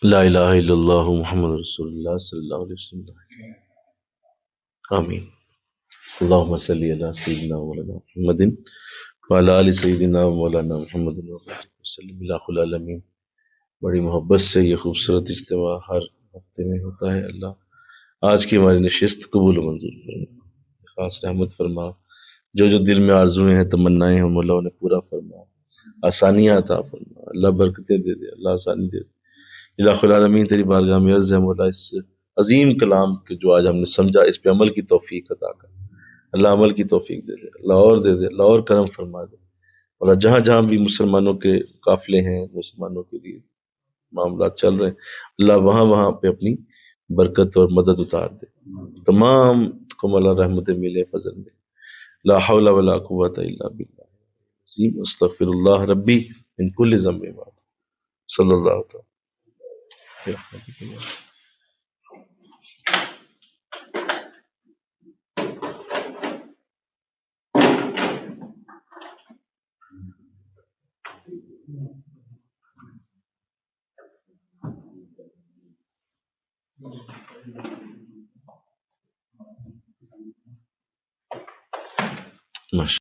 لا الہ الا اللہ محمد رسول اللہ صلی اللہ علیہ وسلم. آمین. اللہم صلی علی سیدنا مولانا محمد وعلی آل سیدنا مولانا محمد وسلم. الہ العالمین، بڑی محبت سے یہ خوبصورت اجتماع ہر ہفتے میں ہوتا ہے. اللہ آج کی ہماری نشست قبول و منظور فرما، خاص رحمت فرما. جو دل میں آرزویں ہیں، تمنائیں ہیں، مولا انہیں پورا فرما. آسانیاں عطا فرما. اللہ برکتیں دے دے، اللہ آسانی دے دے. الہ العالمین تیری بارگاہ میں عرض ہے مولا، اس عظیم کلام کے جو آج ہم نے سمجھا، اس پہ عمل کی توفیق عطا کر. اللہ عمل کی توفیق دے دے، اللہ اور دے دے، اللہ اور کرم فرما دے. اور جہاں جہاں بھی مسلمانوں کے قافلے ہیں، مسلمانوں کے لیے معاملات چل رہے ہیں، اللہ وہاں وہاں پہ اپنی برکت اور مدد اتار دے. تمام کو مولا رحمت ملے، فضل میں. لا حول ولا قوت الا باللہ العظیم. استغفر اللہ ربی من کل ذنب. صلی اللہ تعالی. ماشاء